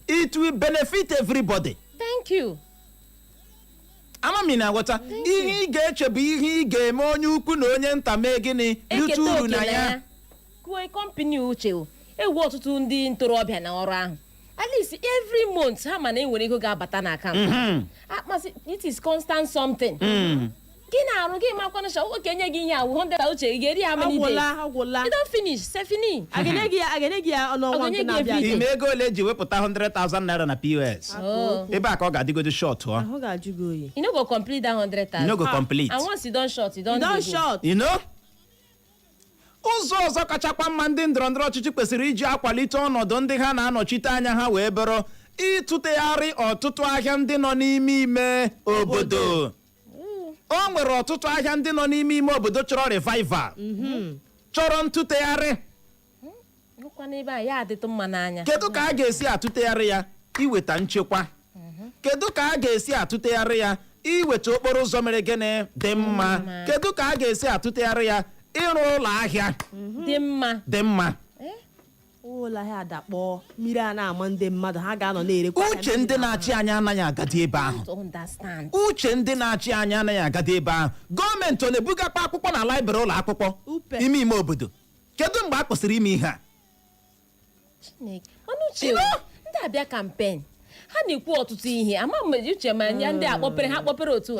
It will benefit everybody. Thank you. Amami na aghọta ihe ị ga-eche bụ ihe ị ga-eme onye ukwu na onye nta mee gịnị rite uru na ya. Kwuo company uche ewu ọtụtụ ndị ntorobịa na ọrụ ahụ. At least every month ha ma na enwere ego ga-abata na akaụntụ. It is constant something. Gị na-arụ gị makwana sha okenye gị ihe awụ 100 uche gị eri ya many days. You don't finish, c'est fini. Agenegi ya ọnọgwa nke na-abịa. Ime ego ole eji wepụta 100,000 naira na POS. Ebe a ka ọ ga-adịgodo short ọ. Ahụ ga-ajụ gị oyi. You no go complete that 100,000. You no go complete. And once you don short, you don short. You know? Ụzọ ọzọ kachakwa mma ndị ndọrọndọrọ ọchịchị kwesịrị iji akwalite ọnọdụ ndị ha na-anọchite anya ha wee bụrụ ịtụtegharị ọtụtụ ahịa ndị nọ n'ime ime obodo. O nwere ọtụtụ ahịa ndị nọ n'ime ime obodo chọrọ revival. Chọrọ ntụtegharị. Kedu ka a ga-esi atụtegharị ya? Iweta nchekwa. Kedu ka a ga-esi atụtegharị ya? Iweta okporo ụzọ mere gịnị dị mma. Kedu ka a ga-esi atụtegharị ya? Ịrụ ụlọ ahịa dị mma. Ụlọ ahịa adakpọ mmiri a na-ama ndị mmadụ ha ga-anọ na-erekwa. Uche ndị na-achị anya anaghị agadi ebe ahụ. Uche ndị na-achị anya anaghị agadi ebe ahụ. Gọọmenti ọ na-ebugakwa akwụkwọ na laịbrị ụlọ akwụkwọ ime obodo. Kedu mgbe a kwesịrị ime ihe a? Ndị abịa kampen ha na-ekwu ọtụtụ ihe ama mgbe uche ma ya ndị akpọpere ha kpọpere otu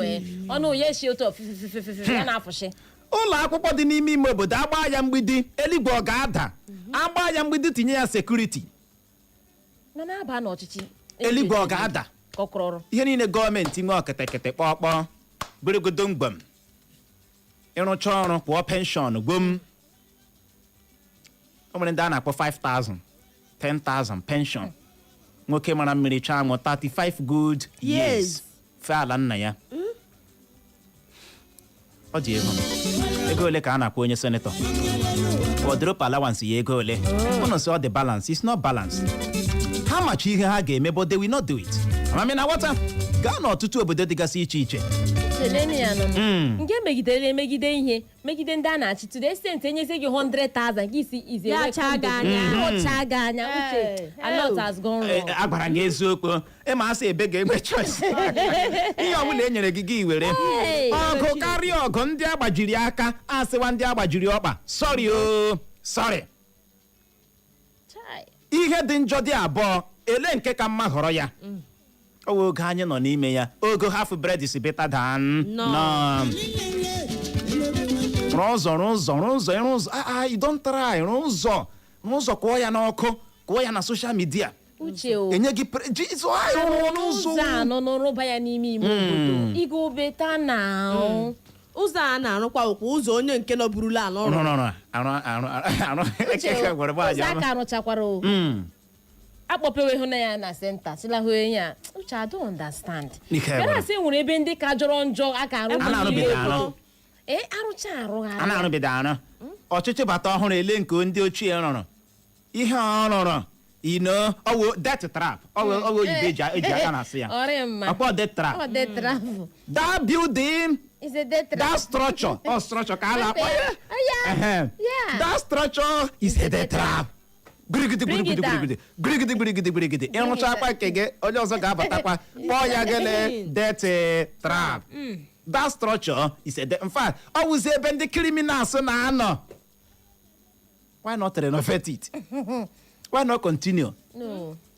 ọnụ ya esi otu ofififififif ya na-afụshi. Ụlọ akwụkwọ dị n'ime ime obodo agba ya mgbidi eluigwe ọ ga-ada. Agba ya mgbidi tinye ya sekuriti. Mana aba n'ọchịchị eluigwe ọ ga-ada. Ihe niile gọọmenti nwe ọkịtịkịtị kpọkpọ bụrụgodo mgbam. Ịrụcha ọrụ kwụọ penshọn gbom. O nwere ndị a na-akpọ 5,000 10,000 penshọn. Nwoke mara mmiri chaa nwụ 35 good years. Fe ala nna ya. Ọ dị ego ole ka a na-akwụ onye senetọ? Wardrobe allowance ya ego ole? Ụnụ sị ọ dị balance, it's not balance. Ha macha ihe ha ga-eme but they will not do it. Amami na wata gaa n'ọtụtụ obodo dịgasị iche iche. Nke megidere emegide ihe megide ndị a na-achị to the extent enyezi gị 100,000 gị isi ize ọcha gị anya uche a lot has gone wrong. Agbara gị eziokwu ịma asị ebe ga-enwe choice. Ihe ọbụla e nyere gị gị were. Ọgụ karịa ọgụ ndị agbajiri aka asịwa ndị agbajiri ọkpa. Sorry. Ihe dị njọ dị abụọ ele nke ka mma họrọ ya. Oge anyị nọ n'ime ya ogo half bread is better than none. Rụọ ụzọ you don't try rụọ ụzọ kụọ ya n'ọkụ kụọ ya na social media. Uche enye gị ụzọ a nọ n'ọrụba ya n'ime ime obodo igo beta na ụzọ a na-arụkwa ụkwụ ụzọ onye nke nọburula n'ọrụ. Ụzọ aka arụchakwara akpọpewe hụ na ya na senta sila hụ ya uche I don't understand. Bịara sị nwere ebe ndị ka jọrọ njọ aka arụbido arụ. Ọchịchị bata ọhụrụ ele nke ndị ochie rụrụ ihe ọ rụrụ ọwụ death trap ọwụ oyibo eji aka na-asị ya ọkwa death trap. That building that structure ka a na-akpọ ya that structure is a death trap. Gurigidi ịrụcha akpa nke gị onye ọzọ ga-abatakwa kpọọ ya gele death trap. That structure is a in fact ọ wụzi ebe ndị criminals na-anọ. Why not renovate it? Why not continue?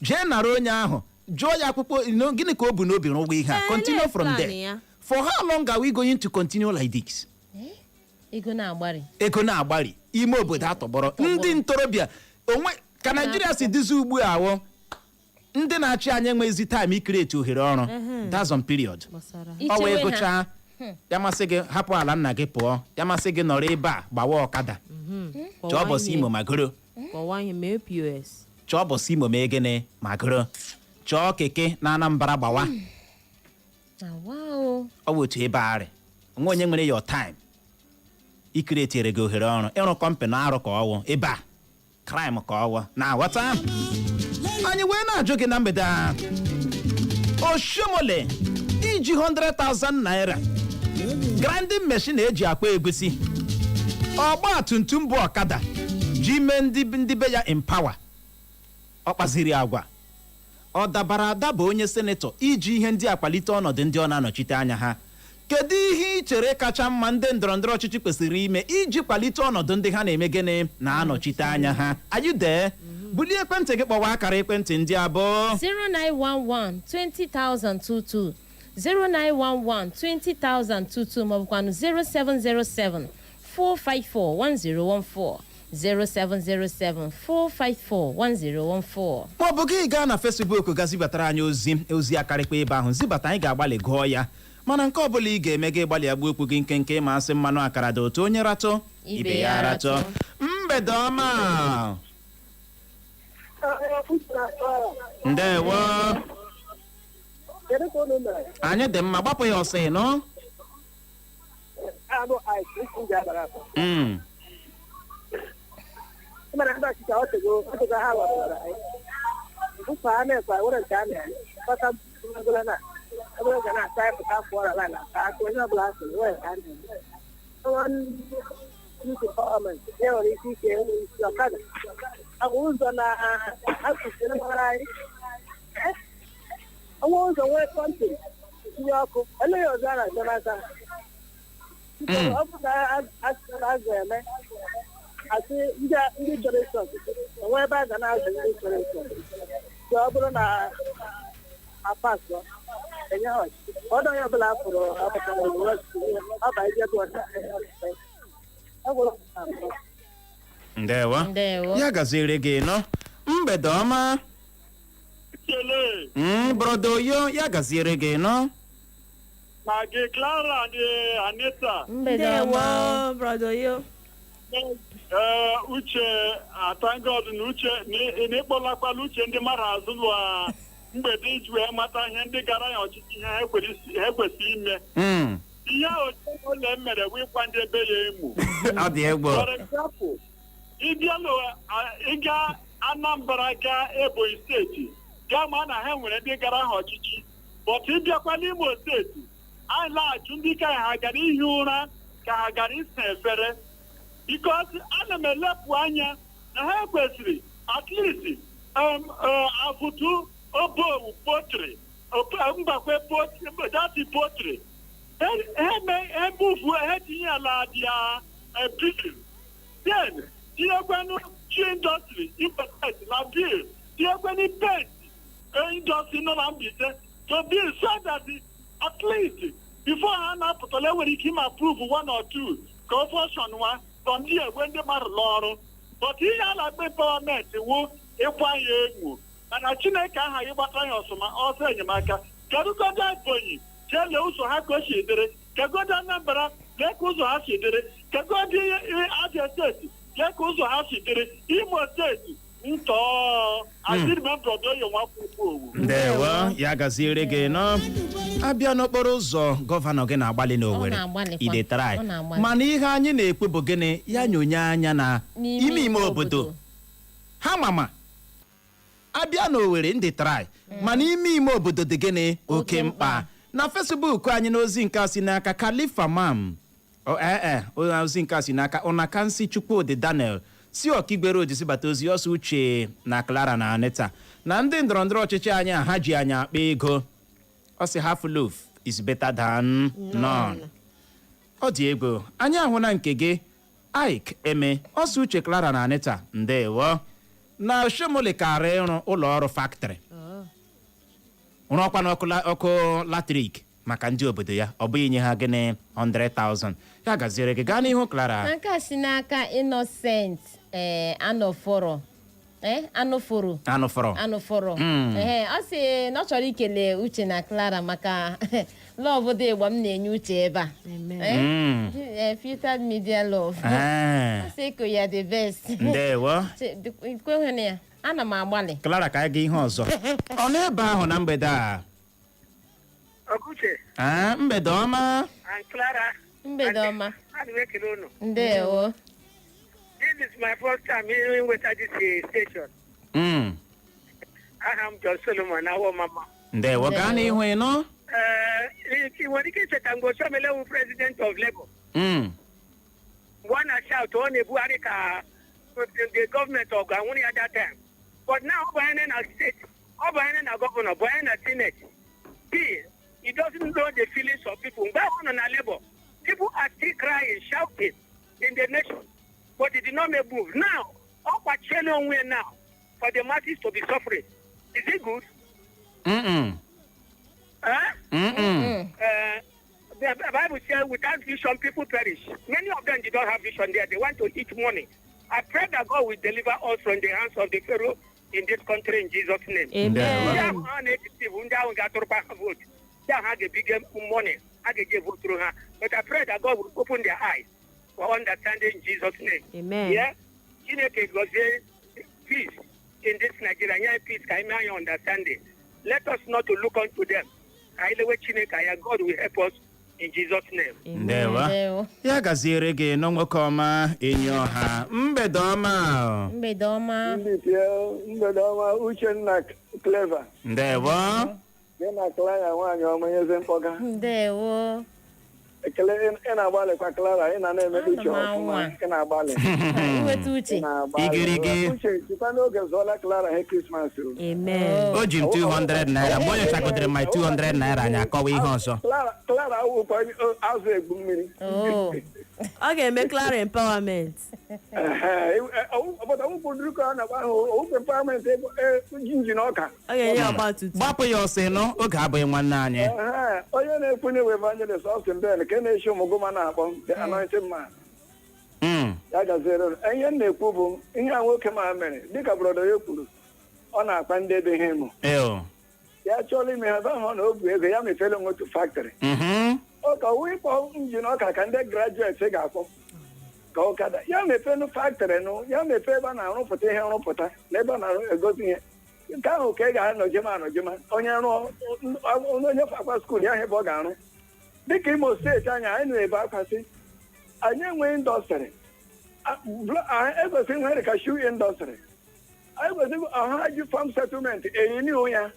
Jee nara onye ahụ jụọ ya akwụkwọ gịnị ka o bu n'obi n'ụgwọ ihe a. Continue from there. For how long are we going to continue like this? Ego na-agbari ime obodo atọgbọrọ ndị ntorobịa onwe ka Nigeria si dịzi ugbu a ndị na-achị anyị enweghịzi time ikreti ohere ọrụ that's on period ọ wee gụchaa ya masị gị hapụ ala nna gị pụọ ya masị gị nọrọ ebe a gbawa ọkada chọọ bọsị imo magoro chọọ bọsị imo mee gịnị magoro chọọ keke na Anambra gbawa ọ bụ otu ebe arị nwa onye nwere your time ikretiere gị ohere ọrụ ịrụ kọmpanị arụ ka ọwụ ebe a crime ka ọwụ na-aghọta anyị wee na-ajụ gị na mgbede a Oshiomhole iji 100,000 naira grinding machine eji akpa egusi ọgba tumtum bụ ọkada ji mee ndị be ya empower ọ kpaziri agwa ọ dabara adaba onye senato iji ihe ndị akwalite ọnọdụ ndị ọ na-anọchite anya ha kedu ihe ị chere kacha mma ndị ndọrọndọrọ ọchịchị kwesịrị ime iji kwalite ọnọdụ ndị ha na-eme gịnị na-anọchite anya ha anyị dee bulie ekwentị gị kpọwa akara ekwentị ndị abụọ 0911 20,022 0911 20,022 maọbụkwanụ 0707 454 1014 0707 454 1014 maọbụ gị gaa na Facebook ga zibatara anyị ozi akarịkwa ebe ahụ zibata anyị ga-agbalị gụọ ya mana nke ọbụla ị ga-eme gị gbalị agba okwu gị nkenke ma asị mmanụ akara dị otu onye ratụ ibe ya ratụ mgbede ọma ndewo anyị dị mma gbapụ ya ọsọ nọ ụzọ na-akụziri mara anyị ọnwa ụzọ nwee kọntị tinye ọkụ eleghị ọzọ a na-azọ n'aka ọ bụ na azụ eme asị ndị chọrọ ịsọ onwe ebe a ga na-azụ ndị chọrọ ịsọ ka ọ bụrụ na apasọ enye ha ọdụ onye ọbụla pụrụ apụtara ọba ije bụ ndewo ya gaziri gị nọ mgbede ọma brodo Oyo ya gaziere gị nọ ma gị Clara dị Anita ndewo brodo Oyo uche atangod na uche n'ịkpọlakwala uche ndị mara azụ lụa mgbede iji wee mata ihe ndị gara ya ọchịchị ihe ha kwesịrị ime ihe Oshiomhole mere bụ ịkwa ndị ebe ya emu ọ dị egwu ịga Anambra gaa Ebonyi steeti gaa ma na ha nwere ndị gara ha ọchịchị bọtụ ịbịakwa n'Imo steeti anyị na-ajụ ndị ka ha gara ihi ụra ka ha gara isa efere because ana m elepụ anya na ha kwesịrị at least afụtụ obowu potri mgbakwe dati potri ebufu etinye ala dị bidin then tinyekwanụ chi indọstrị import na bil tinyekwanụ pent indọstrị nọ na Mbaise to bil so that at least before ha na-apụtala enwere ike ime approve one or two ka o fọshọn nwa from ndị egwe ndị mmadụ n'ọrụ but ihe a na-akpa gọọmenti wụ ịkwa ya egwu mana Chineke aha gị gbata ya ọsọ enyemaka kedugodo Ebonyi chele ụzọ ha ka o si edere kegodo Anambra lee ka ụzọ ha si edere kegodo Abia steeti lee ka ụzọ ha si dere Imo steeti ntọ azịrịmebrodo Oyo nwakwụkwọ owu ndewo ya gaziere gị nọ abịa n'okporo ụzọ gọvanọ gị na-agbalị n'Owerri idetara anyị mana ihe anyị na-ekwu bụ gịnị ya nyonye anya na ime obodo ha mama abịa n'Owerri ndị trai mana ime obodo dị gịnị oke mkpa na Facebook anyị n'ozi nke si n'aka Khalifa Mam ozi nke si n'aka Ọnakansi Chukwudị Daniel si Ọkigwe Road sibata ozi ọsọ uche na Clara na Anita na ndị ndọrọndọrọ ọchịchị anyị ha ji anya akpa ego ọ sị half loaf is better than none. Ọ dị ego anyị ahụ na nke gị Ike Eme ọsọ uche Clara na Anita ndewo na Oshiomhole kara ịrụ ụlọ ọrụ factory rụọkwa n'ọkụ latrik maka ndị obodo ya ọ bụ inye ha gịnị 100,000 ya gaziere gị gaa n'ihu Clara nke a si n'aka Innocent anọfọrọ anụfụrụ ọ sị na ọ chọrọ ikele Uche na Clara maka love dị ịgba m na-enye Uche ebe a filtered media love ọ sị ko ya the best ndewo kweghị ya ana m agbalị Clara ka anyị ga ihe ọzọ ọ n'ebe ahụ na mgbede a Ọkụche mgbede ọma Clara mgbede ọma ana m ekele unu. ndewo This is my first time with this station. Aha m John Solomon awọ mama. ndewo gaa n'ihu ịnụ Nwere ike icheta mgbe Oshiomhole wu president of Labour. One shout ọ na-ebugharị ka the government of Gawuni at that time. But now ọ bụ anyị na state, ọ bụ anyị na governor, bụ anyị na senate. He doesn't know the feelings of people. Mgbe ahụ nọ na Labour, people are still crying, shouting in the nation. But it did not make move. Now, all partially only now for the masses to be suffering. Is it good? The Bible says, without vision, people perish. Many of them did not have vision there. They want to eat money. I pray that God will deliver us from the hands of the Pharaoh in this country in Jesus' name. Amen. They have a big money. I can give vote through her. But I pray that God will open their eyes for understanding in Jesus' name. Amen. Yeah? Peace in this Nigeria. Peace, can I understanding? Let us not to look unto them. God will help us in Jesus' name. ndewo ya gaziere gị nọ nwoke ọma enyi ọha mgbede ọma mgbede ọma mgbede ọma Uchenna Clever ndewo gị na Clara nwaanyị ọma eze mkpọga ndewo ekele ị na-agbalịkwa Clara ị na-eme uche ọfụma ị na-agbalị iweta Uche igirigi Uche chịkwa n'oge zụọla Clara he Krismas o ji m 200 naira mgbe onye chagotere my 200 naira anyị akọwa ihe ọzọ Clara awụkwa azụ egbu mmiri ọ ga-eme Clara empowerment obodo awụkwụduru ka ọ na-agba ahụ owupe empowerment injin ọka ọ ga-enye ọgbatumtum gbapụ ya ọsọ nụ oge abụghị nwanne anyị onye na-ekwenye we evangelist Austin Ben ka na-echi ụmụgụma na-akpọ the anointed man ya gaziere ihe m na-ekwu bụ ihe a nwoke ma mere dịka brodo ya kwuru ọ na-akpa ndị ebe ihe mụ ya chọọla ime ha ahụ na obu ego ya mepere nwotu factory ọ ka ọwụ ịkpọ injin ọka ka ndị graduate ga-akpọ ka ọkada ya mepenu factory nụ ya mepee ebe a na-arụpụta ihe nrụpụta na ebe a na-egosi ihe nke ahụ ka ị ga-anọjema onye fakwa skuul ya ihe bụ ọ ga-arụ dịka Imo steeti anyị na-ebe akwasị anyị enweghị indọstrị ekwesịrị nwere ka shoe indọstrị anyị kwesịrị ọha ji farm settlement erinu ya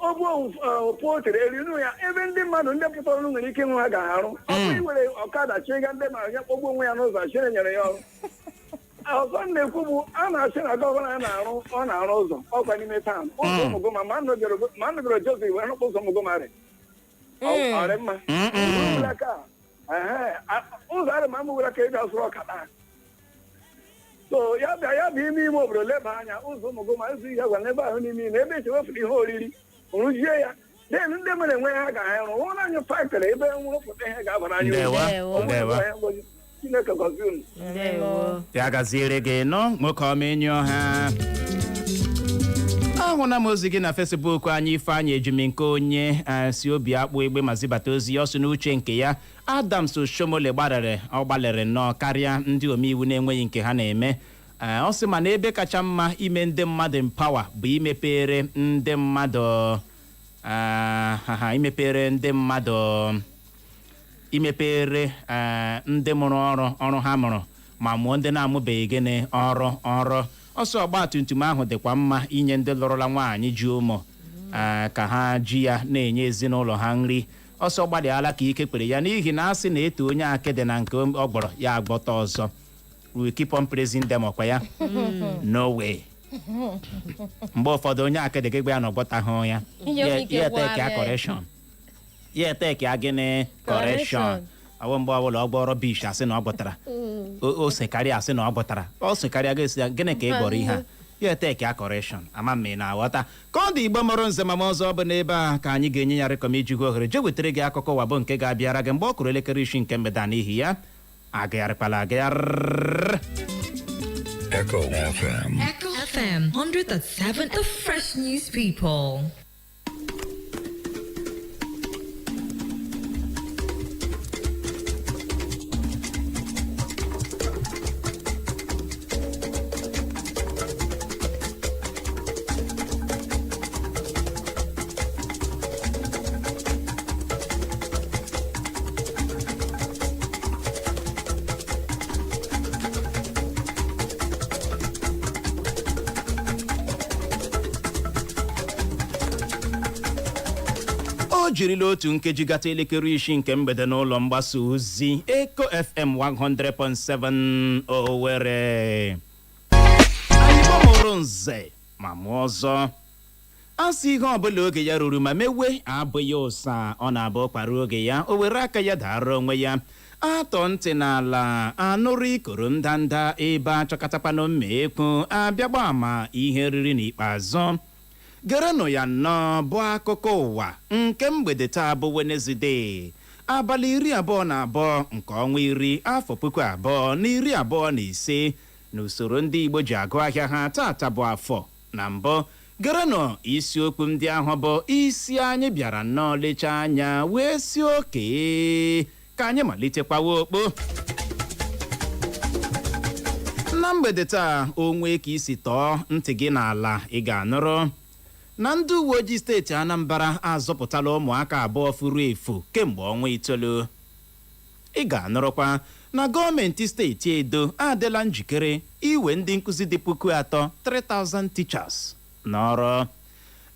ọbụ poultry erinu ya ebe ndị mmadụ ndị pụtara ọrụ nwere ike ịnwe ha ga-arụ ọ bụ iwere ọkada chiga ndị ma ya kpọgbu onwe ya n'ụzọ chire nyere ya ọrụ ọzọ na-ekwu bụ a na-achị na gọvanọ ọ na-arụ ụzọ ọkwa n'ime taụn ụzọ ụmụgoma ma nụbere Joseph wee rụkwa ụzọ ụmụgoma ọrị mma ụzọ arị ma mụwere ka eji asụrụ ọkada so ya bụ ime obodo leba anya ụzọ ụmụgoma ịzụ ihe gwa n'ebe ahụ n'ime na ebe eji wefere ihe oriri rụzie ya den ndị mere enwe ha ga-ahụ rụọ anyị factory ebe nrụpụta ihe ga-abara anyị Chineke gọzie unu ya gaziere gị nọ nwoke ọma enyi ọha ahụna m ozi gị na Facebook anyị Ifeanyị Ejimi nke onye si obi akpụ egbe ma zibata ozi ya ọsọ n'uche nke ya Adams Oshiomhole gbalịrị nnọọ karịa ndị omeiwu na-enweghị nke ha na-eme ọ sị ma na ebe kacha mma ime ndị mmadụ mpawa bụ imepere ndị mmadụ ndị mụrụ ọrụ ha mụrụ ma mụọ ndị na-amụbeghị gịnị ọrụ ọsọ ọgbatumtum ahụ dịkwa mma inye ndị lụrụla nwaanyị ji ụmụ ka ha ji ya na-enye ezinụlọ ha nri ọsọ gbalịala ka ike kpere ya n'ihi na asị na-eto onye akịdị na nke ọ gbọrọ ya agbọta ọzọ we keep on praising them ọkwa ya no way mgbe ụfọdụ onye akịdị gị gbe ya na ọgbọtahụ ya ya eteke ya gịnị correction awụ mgbe ọbụla ọ gbọrọ bish asị na ọ gbọtara o sekarịa asị na ọ gbọtara o sekarịa ga-esi ya gịnị ka ị gbọrọ ihe a ya eteke ya correction ama m na aghọta ka ọ dị Igbo mụrụ nze ma ọzọ bụ n'ebe a ka anyị ga-enye ya rekọm iji gwa ohere je wetara gị akụkọ ụwa bụ nke ga-abịara gị mgbe ọ kụrụ elekere 6 nke mgbede n'ihi ya agagharịkwala agagharị Echo FM. FM 100.7, the fresh news people. o jirila otu nkeji gata elekere isi nke mgbede n'ụlọ mgbasa ozi Eko FM 100.7 Owerri. Anyị gbamụrụ nze ma mụọ ọzọ. Asị ihe ọbụla oge ya ruru ma mewe abụghị ụsa, ọ na-abụ kpara oge ya o were aka ya dara onwe ya atọ ntị n'ala anụrụ ikoro ndanda ebe achọkatakwanụ mma ekwu abịagba ama ihe riri n'ikpeazụ. Gerenụ ya nnọọ bụ akụkọ ụwa nke mgbede taa bụ Wenezdee abalị 22 nke ọnwa 10 afọ 2025 n'usoro ndị Igbo ji agụ ahịa ha taata bụ afọ na mbụ. Gerenụ isiokwu ndị ahụ bụ isi anyị bịara nnọọ lecha anya wee si oke ka anyị malitekwawa okpo. Na mgbede taa onwe ka isi tọọ ntị gị n'ala ị ga-anụrụ na ndị uwe ojii steeti Anambra azọpụtala ụmụaka abụọ furu efu kemgbe ọnwa 9. Ị ga-anụrụkwa na gọọmenti steeti Edo adịla njikere iwe ndị nkụzi dị 3,000 teachers n'ọrụ.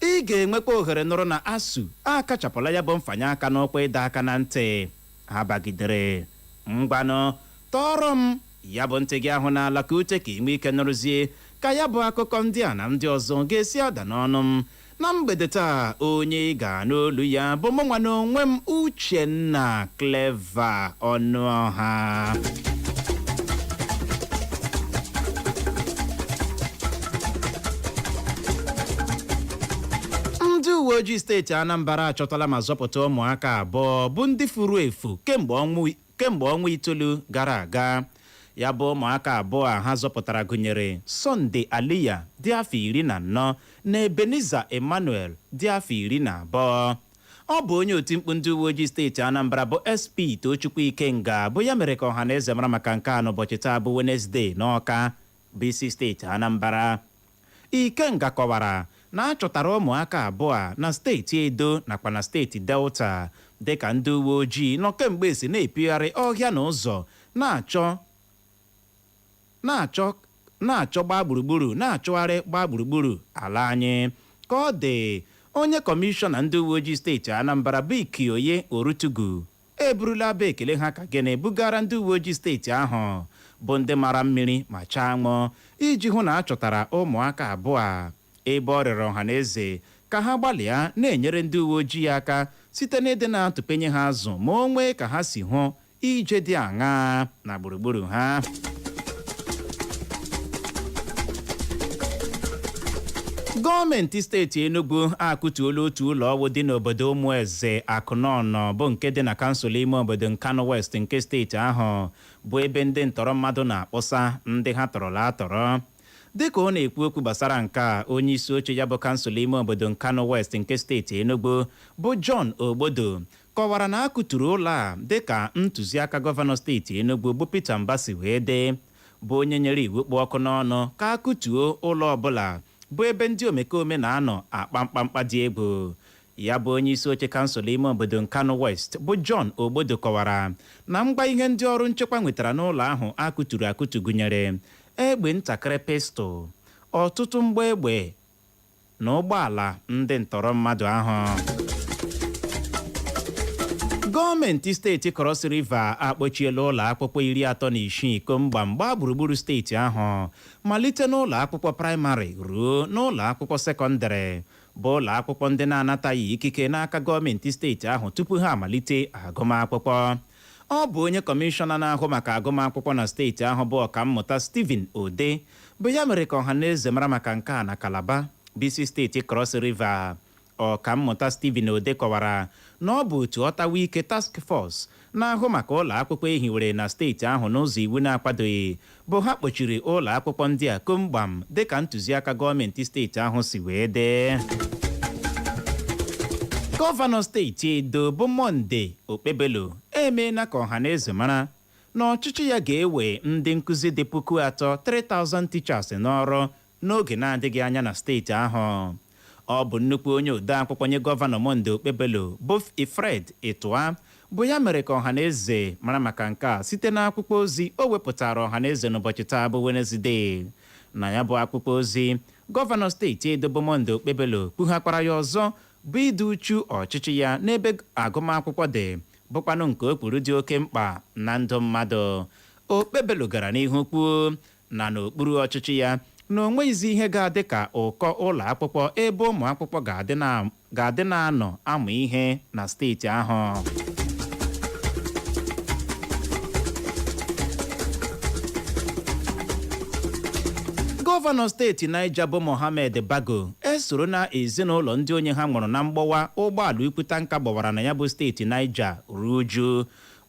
Ị ga-enwekwa ohere nụrụ na ASUU akachapụla ya bụ mfanye aka n'ọkwa ịdọ aka na ntị ha bagidere. Ngwanụ tọọrọ m ya bụ ntị gị ahụ n'ala ka uche ka inwe ike nụrụzie ka ya bụ akụkọ ndị a na ndị ọzọ ga-esi ada n'ọnụ m na mgbede taa. Onye ị ga-anụ olu ya bụ mụ nwa n'onwe m Uchenna Clever Ọnụọha. Ndị uwe ojii steeti Anambra achọtala ma zọpụta ụmụaka abụọ bụ ndị furu efu kemgbe ọnwa 9 gara aga. Ya bụ ụmụaka abụọ a ha zọpụtara gụnyere Sunday Aliya dị afọ 14 na Ebenezer Emmanuel dị afọ 12. Ọ bụ onye oti mkpu ndị uwe ojii steeti Anambra bụ SP Tochukwu Ikenga bụ ya mere ka ọha na eze mara maka nke a n'ụbọchị taa bụ Wenezdee n'Ọka bụ isi steeti Anambra. Ikenga kọwara na achọtara ụmụaka abụọ na steeti Edo nakwa na steeti Delta dịka ndị uwe ojii nọ kemgbe esi na-epigharị ọhịa na ụzọ na-achọ gbaa gburugburu na-achọgharị gbaa gburugburu ala anyị. Ka ọ dị onye kọmishọna ndị uwe ojii steeti Anambra bụ Ikioye Orutugu eburula abụ ekele ha ka gị na-ebugara ndị uwe ojii steeti ahụ bụ ndị mara mmiri ma chaa aṅụ iji hụ na achọtara ụmụaka abụọ ebe ọ rịọrọ ọha na eze ka ha gbalịa na-enyere ndị uwe ojii aka site n'ịdị na-atụpenye ha azụ ma o nwee ka ha si hụ ije dị aṅaa na gburugburu ha. Gọọmenti steeti Enugu akụtuola otu ụlọ ọgwụ dị n'obodo Ụmụeze Akụnọnọ bụ nke dị na kansụl ime obodo Nkanu West nke steeti ahụ bụ ebe ndị ntọrọ mmadụ na-akpọsa ndị ha tọrọla atọrọ. Dịka ọ na-ekwu okwu gbasara nke a, onye isi oche ya bụ kansụl ime obodo Nkanu West nke steeti Enugu bụ John Ogbodo kọwara na akụturu ụlọ a dịka ntụziaka gọvanọ steeti Enugu bụ Peter Mbasi wee dee bụ onye nyere iwu kpụ ọkụ n'ọnụ ka akụtuo ụlọ ọbụla bụ ebe ndị omekome na-anọ akpa mkpamkpa dị egwu. Ya bụ onye isi oche kansụl ime obodo Nkanu West bụ John Ogbodo kọwara na ngwa ihe ndị ọrụ nchekwa nwetara n'ụlọ ahụ akụturu akụtu gụnyere egbe ntakịrị pistol, ọtụtụ mgba egbe na ụgbọala ndị ntọrọ mmadụ ahụ. Gọọmenti steeti Cross River akpọchiela ụlọ akwụkwọ 36 komgbam gbaa gburugburu steeti ahụ malite n'ụlọ akwụkwọ praịmarị ruo n'ụlọ akwụkwọ sekọndịrị bụ ụlọ akwụkwọ ndị na-anataghị ikike n'aka gọọmenti steeti ahụ tupu ha amalite agụmakwụkwọ. Ọ bụ onye kọmishọna na-ahụ maka agụmakwụkwọ na steeti ahụ bụ ọkammụta Stephen Ode bụ ya mere ka ọha na eze mara maka nke a na Calabar bụ isi steeti Cross River. ọkammụta Stephen Ode kọwara na ọ bụ otu ọtawa ike task force na-ahụ maka ụlọ akwụkwọ ehiwere na steeti ahụ n'ụzọ iwu na-akwadoghị bụ ha kpochiri ụlọ akwụkwọ ndị a komgbam dịka ntụziaka gọọmenti steeti ahụ si wee dee. Gọvanọ steeti Edo bụ Monde Okpebelo emeela ka ọhaneze mara na ọchịchị ya ga-ewe ndị nkụzi dị 3,000 teachers n'ọrụ n'oge na-adịghị anya na steeti ahụ. Ọ bụ nnukwu onye ode akwụkwọ nye gọvanọ Monde Okpebelo bụ Ifred Ịtụa bụ ya mere ka ọhaneze mara maka nke a site n'akwụkwọ ozi o wepụtara ọhaneze n'ụbọchị taa bụ Wenezdee. Na ya bụ akwụkwọ ozi, gọvanọ steeti Edo bụ Monde Okpebelo kpughakwara ya ọzọ bụ ịdị uchu ọchịchị ya n'ebe agụmakwụkwọ dị bụkwanụ nke o kwuru dị oke mkpa na ndụ mmadụ. Okpebelo gara n'ihu kwuo na n'okpuru ọchịchị ya na o nweghịzi ihe ga-adị ka ụkọ ụlọ akwụkwọ ebe ụmụ akwụkwọ ga-adị na-anọ amụ ihe na steeti ahụ. Gọvanọ steeti Naija bụ Mohammed Bago esoro na ezinụlọ ndị onye ha nwụrụ na mgbọwa ụgbọala ikwuta nka gbawara na ya bụ steeti Naija ruo uju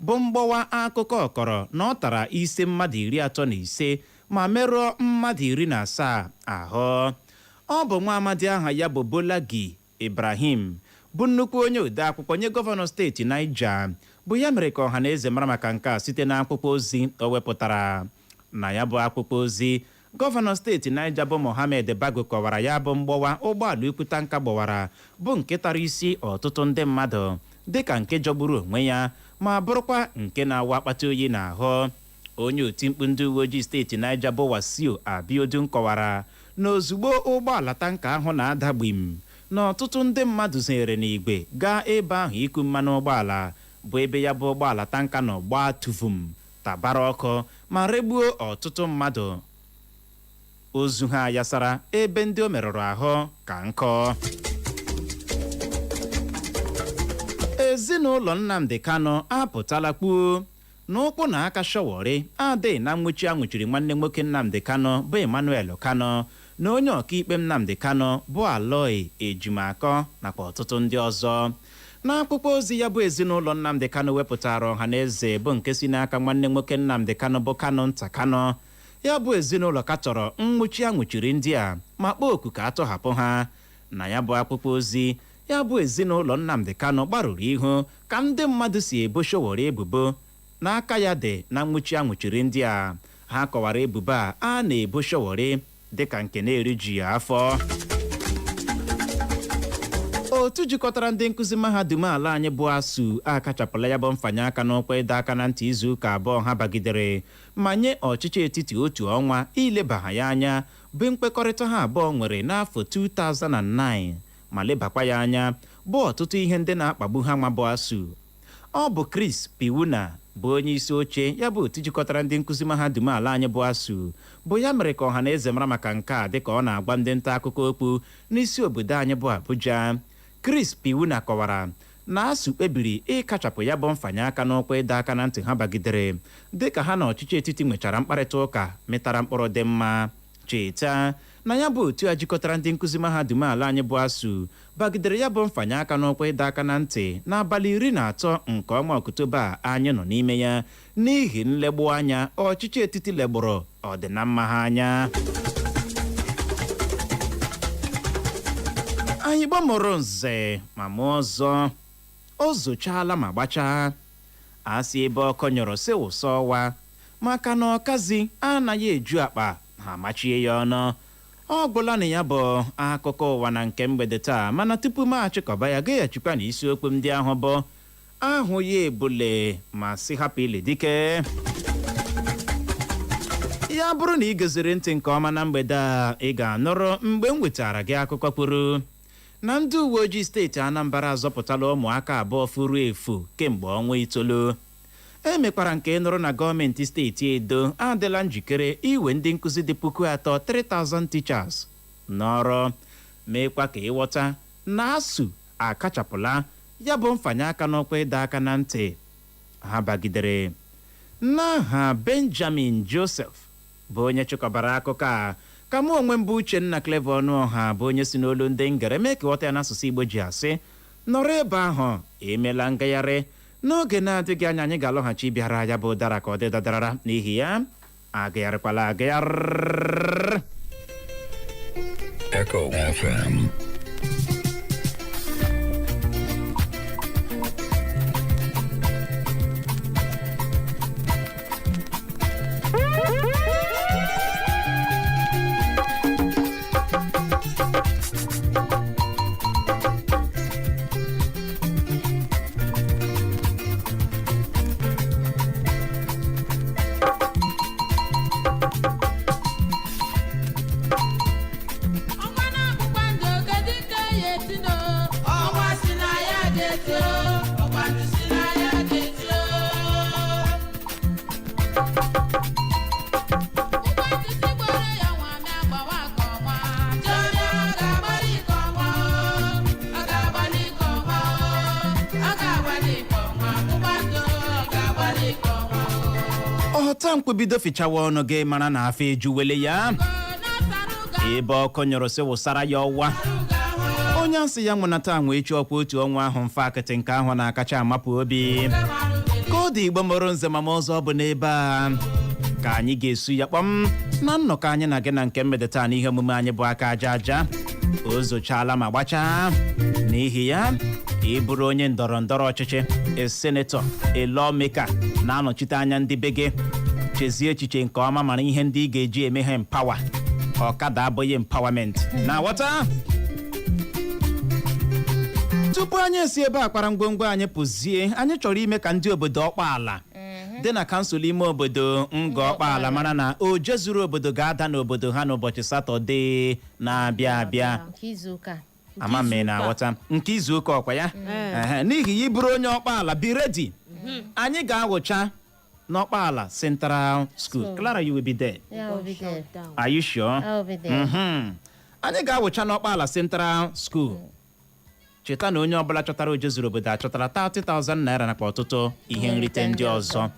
bụ mgbọwa akụkọ ọkọrọ na ọ tara isi mmadụ 35 ma merụọ mmadụ 17 ahụ. Ọ bụ nwa amadi aha ya bụ Bolagi Ibrahim bụ nnukwu onye ode akwụkwọ nye gọvanọ steeti Naija bụ ya mere ka ọhaneze mara maka nke a site n'akwụkwọ ozi o wepụtara. Na ya bụ akwụkwọ ozi, gọvanọ steeti Naija bụ Mohammed Bago kọwara ya bụ mgbọwa ụgbọala ikwuta nka gbawara bụ nke tara isi ọtụtụ ndị mmadụ dịka nke jọgburu onwe ya ma bụrụkwa nke na-awa akpata oyi n'ahụ. Onye otimkpu ndị uwe ojii steeti Naija bụ Wasio Abiodun kọwara na ozugbo ụgbọala tanka ahụ na-ada gbim na ọtụtụ ndị mmadụ zere n'igwe gaa ebe ahụ iku mmanụ ụgbọala bụ ebe ya bụ ụgbọala tanka nọ gbaa tuvum tabara ọkụ ma regbuo ọtụtụ mmadụ. Ozu ha yasara ebe ndị o merụrụ ahụ ka nkọ. Ezinụlọ Nnamdi Kanu apụtala kwuo na ụkwụ na aka Shawori adịghị na nwụchi anwụchiri nwanne nwoke Nnamdi Kanu bụ Emmanuel Kanu na onye ọkaikpe Nnamdi Kanu bụ Aloy Ejimakọ nakwa ọtụtụ ndị ọzọ. N'akwụkwọ ozi ya bụ ezinụlọ Nnamdi Kanu wepụtara ọhaneze bụ nke si n'aka nwanne nwoke Nnamdi Kanu bụ Kanu Nta Kanu, ya bụ ezinụlọ katọrọ nwụchi anwụchiri ndị a ma kpọọ oku ka atọhapụ ha. Na ya bụ akwụkwọ ozi, ya bụ ezinụlọ Nnamdi Kanu gbarụrụ ihu ka ndị mmadụ si ebo Shawori ebubo n'aka ya dị na nwụchi anwụchiri ndị a. Ha kọwara ebubo a na-ebo Shawori dịka nke na-eriju ya afọ. Otu jikọtara ndị nkụzi mahadum ala anyị bụ ASUU akachapụla ya bụ mfanye aka n'ụkwa ịdọ aka na ntị izu ụka abụọ ha bagidere ma nye ọchịchị etiti otu ọnwa ileba ya anya bụ mkpekọrịta ha abụọ nwere n'afọ 2009 ma lebakwa ya anya bụ ọtụtụ ihe ndị na-akpagbu ha nwa bụ ASUU. Ọ bụ Chris Piwuna bụ onye isi oche ya bụ otu jikọtara ndị nkụzi mahadum ala anyị bụ ASUU bụ ya mere ka ọhaneze mara maka nke a dịka ọ na-agwa ndị nta akụkọ okwu n'isi obodo anyị bụ Abuja. Chris Piwuna kọwara na ASUU kpebiri ịkachapụ ya bụ mfanye aka n'ụkwa ịdọ aka na ntị ha bagidere dịka ha na ọchịchị etiti nwechara mkparịta ụka metara mkpụrụ dị mma. Cheta na ya bụ otu a jikọtara ndị nkụzi mahadum ala anyị bụ ASUU bagidere ya bụ mfanye aka n'ụkwa ịdọ aka na ntị n'abalị 13 nke ọnwa Ọktoba anyị nọ n'ime ya n'ihi nlegbu anya ọchịchị etiti legburu ọdịnamma ha anya. Anyị gbamụrụ nze ma mụọ ọzọ o zochala ma gbachaa asị ebe ọkọ nyọrọ si ụsọ ọwa maka na ọkazi anaghị eju akpa ha machie ya ọnụ. Ọ gwụla na ya bụ akụkọ ụwa na nke mgbede taa, mana tupu m achịkọba ya gaghachikwa na isiokwu ndị ahụ bụ ahụ ya ebule ma si hapụ ile dike. Ya bụrụ na ị geziri ntị nke ọma na mgbede a, ị ga-anụrụ mgbe m wetara gị akụkọ kwuru na ndị uwe ojii steeti Anambra azọpụtala ụmụaka abụọ furu efu kemgbe ọnwa 9. Emekwara nke ịnụrụ na gọọmenti steeti Edo adịla njikere iwe ndị nkụzi dị 3,000 teachers n'ọrụ. Meekwa ka ịghọta na ASUU akachapụla ya bụ mfanye aka n'ụkwa ịdọ aka na ntị ha bagidere. N'aha Benjamin Joseph bụ onye chịkọbara akụkọ a, ka mụ onwe mbụ Uchenna Clever Ọnụọha bụ onye si n'olu ndị ngere mee ka ghọta ya n'asụsụ Igbo ji asị nọrọ ebe ahụ emela ngagharị n'oge na-adịghị anya anyị ga-alọghachi bịara ya bụ ụdara ka ọ dị dadarara n'ihi ya agagharịkwala agagharị. Echo FM. ọta mkpebido fichawa ọnụ gị mara na afọ ejuwele ya ebe ọkụ nyụrụ sị wụsara ya ọwa onye asị ya nwụnata anwụ echi ọkwa otu ọnwa ahụ mfe akịtị nke ahụ na-akacha amapụ obi ka ọ dị Igbo mụrụ nze ma ọzọ ọ bụ n'ebe a ka anyị ga-esu ya kpọm na nnọkọ anyị na gị na nke mgbede taa n'ihe omume anyị bụ aka aja aja o zochala ma gbachaa n'ihi ya ịbụrụ onye ndọrọ ndọrọ ọchịchị senato lawmaker na-anọchite anya ndị be gị chezie echiche nke ọma mara ihe ndị ị ga-eji eme ha empawa ọkada abụghị empawament na ghọta. Tupu anyị esi ebe a kpara ngwongwo anyị pụzie anyị chọrọ ime ka ndị obodo Ọkpala dị na kansụl ime obodo nga Ọkpala mara na oje zuru obodo ga-ada n'obodo ha n'ụbọchị Satọde na-abịa abịa ama m na aghọta nke izu ụka ọkwa ya n'ihi ya ịbụrụ onye Ọkpala be ready anyị ga-awụcha n'Ọkpala Central School. Clara, you will be there. Yeah, I'll be there. Are you sure? I'll be there. Anyị ga-awụcha n'Ọkpala Central School. Cheta na onye ọbụla chọtara oje zuru obodo achọtara 30,000 naira nakwa ọtụtụ ihe nrite ndị ọzọ.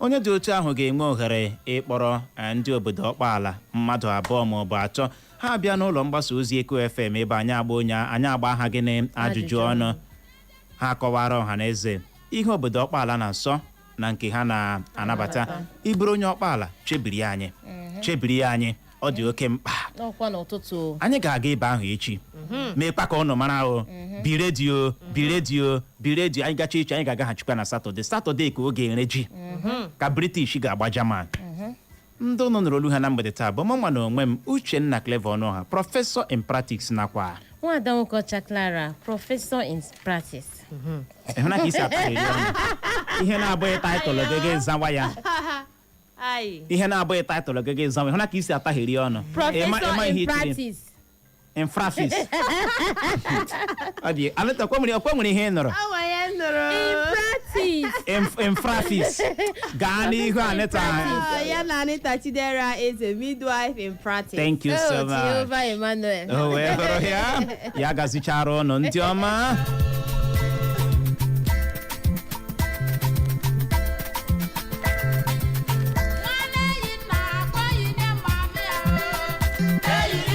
Onye dị otu ahụ ga-enwe ohere ịkpọrọ ndị obodo Ọkpala mmadụ abụọ ma ọ bụ atọ ha bịa n'ụlọ mgbasa ozi Eko FM ebe anyị agba ha gị na ajụjụ ọnụ ha kọwara ọha na eze ihe obodo Ọkpala na-asọ na nke ha na-anabata. Ịbụrụ onye Ọkpala chebiri anyị ọ dị oke mkpa. Anyị ga-aga ebe ahụ echi meekwa ka ụnụ mara ahụ bi redio anyị gacha echi anyị ga-agaghachikwa na Satọde ka oge ere ji ka British ga-agba German. Ndị ụnụ nụrụ olu ha na mgbede taa bụ mụnwa na onwe m Uchenna Clever Ọnụọha Professor in Practice nakwa Nwada Nwokocha Clara Professor in Practice. Ịhụna ka isi ataghịrị ọnụ ihe na-abụghị taịtụlụ gị zawa ya ihe na-abụghị taịtụlụ gị zawa ịhụna ka isi ataghịrị ọnụ Professor in Practice. In practice. Adi, aleta kwa nwere ihe ị nụrụ. In practice. Gaa n'ihu Anita. Ya na Anita Chidera is a midwife in practice. Thank you so much. Jehovah Emmanuel. Oh, wee hụrụ ya. Ya gazichara ụnụ ndị ọma. Hey!